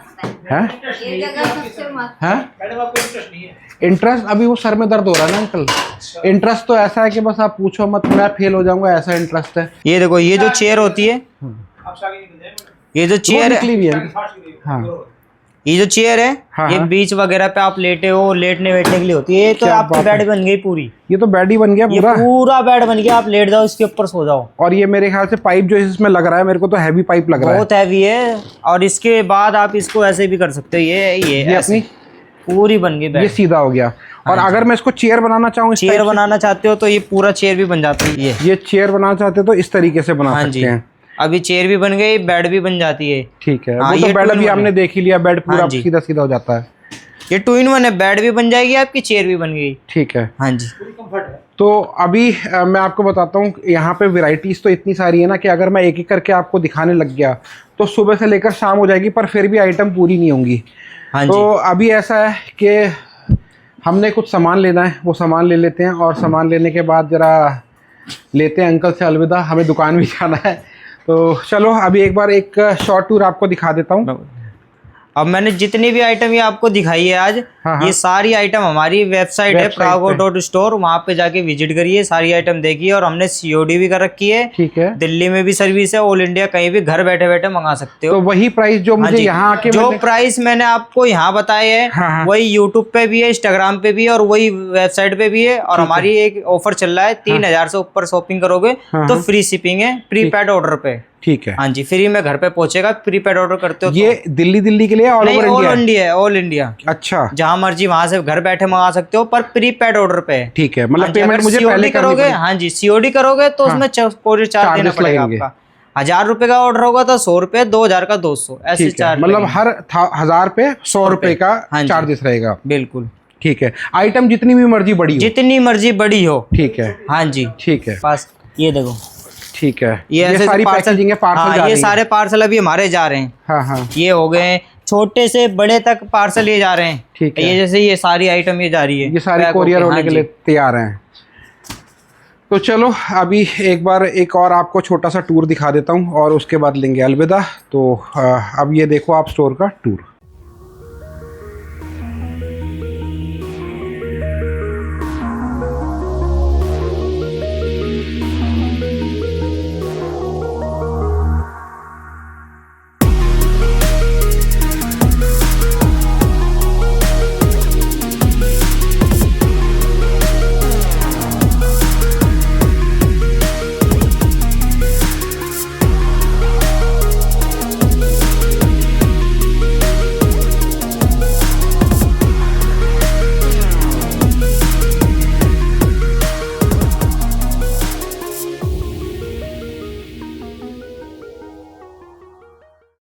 हैं? ये जगह सबसे मस्त। हैं? मैडम आपको इंटरेस्ट नहीं है? इंटरेस्ट अभी वो सर में दर्द हो रहा है ना अंकल। इंटरेस्ट तो ऐसा है कि बस आप पूछो मत, मैं फेल हो जाऊंगा, ऐसा इंटरेस्ट है। ये देखो, ये जो चेयर होती है, आपसे आगे निकल जाए मैडम। ये जो चेयर है, निकली भी है। फास्ट निकल जाए। हाँ, ये जो चेयर है, हाँ, ये हाँ। बीच वगैरह पे आप लेटे हो, लेटने बैठने के लिए होती है। ये तो क्या आपकी बात बेड है। बन गई पूरी। ये तो बेड ही बन गया ये पूरा। पूरा बेड बन गया, आप लेट जाओ, इसके ऊपर सो जाओ। और ये मेरे ख्याल से पाइप जो इसमें लग रहा है, मेरे को तो हैवी पाइप लग रहा है। बहुत हैवी है। और इसके बाद आप इसको ऐसे भी कर सकते हो, ये ये ऐसे। अपनी पूरी बन गई ये बेड। सीधा हो गया। और अगर मैं इसको चेयर बनाना चाहूँ, इस चेयर टाइप से, बनाना चाहते हो तो ये पूरा चेयर भी बन जाती है। ये चेयर बनाना चाहते हो तो इस तरीके से बना हाँ सकते जी, हैं। अभी चेयर भी बन गई, बेड भी बन जाती है। ठीक है। हाँ, वो तो ये बेड twin अभी one हमने है। देख ही लिया, बेड पूरा हाँ जी। सीधा सीधा हो जाता है। ये 2-in-1 है, बेड भी बन जाएगी आपकी, चेयर भी बन गई। ठीक है। हाँ जी। पूरी कंफर्ट है। तो अभी मैं आपको बताता हूँ, यहाँ पे वैरायटीज तो इतनी सारी है ना कि अगर मैं एक एक करके आपको दिखाने लग गया तो सुबह से लेकर शाम हो जाएगी, पर फिर भी आइटम पूरी नहीं होंगी। हाँ तो जी। अभी ऐसा है कि हमने कुछ सामान लेना है, वो सामान ले लेते हैं, और सामान लेने के बाद जरा लेते हैं अंकल से अलविदा, हमें दुकान भी जाना है। तो चलो अभी एक बार एक शॉर्ट टूर आपको दिखा देता हूँ। अब मैंने जितनी भी आइटम ये आपको दिखाई है आज, हाँ, हाँ। ये सारी आइटम हमारी वेबसाइट है वेबसाइट pravo.store, वहाँ पे जाके विजिट करिए, सारी आइटम देखिए। और हमने COD भी कर रखी है। ठीक है। दिल्ली में भी सर्विस है, ऑल इंडिया कहीं भी घर बैठे बैठे मंगा सकते हो। तो वही प्राइस जो हाँ मुझे जी, यहाँ आके जो प्राइस मैंने आपको यहाँ बताए है, हाँ, हाँ। वही यूट्यूब पे भी है, इंस्टाग्राम पे भी है, और वही वेबसाइट पे भी है। और हमारी एक ऑफर चल रहा है, 3000 से ऊपर शॉपिंग करोगे हाँ, तो हाँ। फ्री शिपिंग है, प्रीपेड ऑर्डर पे। ठीक है। हाँ जी, फ्री में घर पे पहुंचेगा, प्रीपेड ऑर्डर करते हो ये दिल्ली के लिए ऑल नहीं, ओवर ऑल इंडिया? इंडिया है, ऑल इंडिया। अच्छा, जहां मर्जी वहां से घर बैठे मंगा सकते हो, पर प्रीपेड ऑर्डर पे है। ठीक है। मतलब हाँ जी, पेमेंट अगर मुझे COD पहले करनी करोगे, पड़ेगी। हाँ जी, COD करोगे तो उसमें कोरियर चार्ज देना चार्जेस पड़ेगा लगेंगे। आपका। 1000 रुपए का ऑर्डर होगा तो 100 रुपए, 2000 का 200, ऐसे ठीक है। चार्ज मतलब लगेंगे। हर 1000 पे 100 रुपए का हाँ जी। चार्जेस रहेगा। बिल्कुल, ठीक है। आइटम जितनी भी मर्जी बड़ी हो। जितनी मर्जी बड़ी हो। ठीक है। हाँ जी, ठीक है। बस ये देखो, ठीक है। ये ऐसे सारी पार्सल, पैकेजिंग है, पार्सल हाँ, जा ये रही है। सारे पार्सल अभी हमारे जा रहे हैं। हाँ हाँ, ये हो गए, छोटे से बड़े तक पार्सल ये जा रहे हैं। ठीक है। ये जैसे ये सारी आइटम ये जा रही है, ये सारी पैक कोरियर होके। होने हाँ के लिए जी। तैयार हैं। तो चलो अभी एक बार एक और आपको छोटा सा टूर दिखा देता हूँ, और उसके बाद लेंगे अलविदा। तो अब ये देखो आप स्टोर का टूर।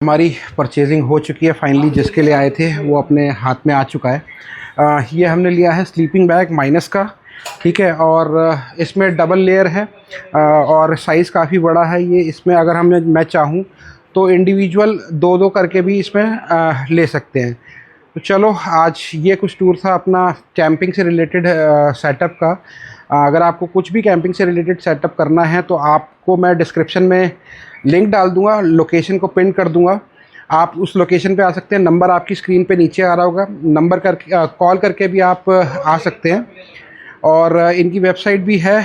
हमारी परचेजिंग हो चुकी है फाइनली, जिसके लिए आए थे वो अपने हाथ में आ चुका है। ये हमने लिया है स्लीपिंग बैग माइनस का, ठीक है। और इसमें डबल लेयर है, और साइज़ काफ़ी बड़ा है ये। इसमें अगर मैं चाहूँ तो इंडिविजुअल दो करके भी इसमें ले सकते हैं। तो चलो आज ये कुछ टूर था अपना कैंपिंग से रिलेटेड सेटअप का। अगर आपको कुछ भी कैंपिंग से रिलेटेड सेटअप करना है तो आपको मैं डिस्क्रिप्शन में लिंक डाल दूंगा, लोकेशन को पिन कर दूंगा, आप उस लोकेशन पे आ सकते हैं। नंबर आपकी स्क्रीन पे नीचे आ रहा होगा, नंबर कर कॉल करके भी आप आ सकते हैं। और इनकी वेबसाइट भी है,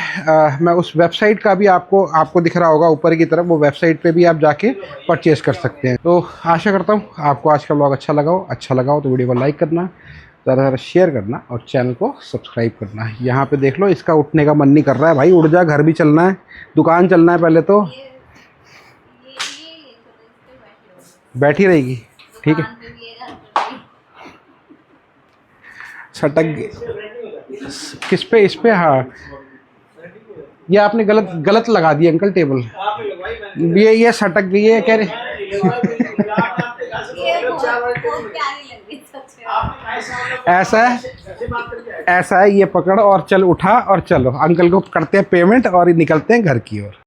मैं उस वेबसाइट का भी आपको दिख रहा होगा ऊपर की तरफ, वो वेबसाइट पे भी आप जाके परचेज़ कर सकते हैं। तो आशा करता हूँ आपको आज का ब्लॉग अच्छा लगा हो तो वीडियो को लाइक करना, ज़्यादा शेयर करना, और चैनल को सब्सक्राइब करना। यहाँ पे देख लो, इसका उठने का मन नहीं कर रहा है भाई, उठ जा, घर भी चलना है, दुकान चलना है पहले तो। बैठी रहेगी, ठीक है। सटक किस पे, इस पे? हाँ, ये आपने गलत लगा दिया अंकल टेबल। आपने लगवाई, मैंने ये सटक गई है कह रहे। ये बहुत प्यारी लग रही है सच में। ऐसा है ये पकड़ और चल उठा और चलो अंकल को करते हैं पेमेंट और निकलते हैं घर की ओर।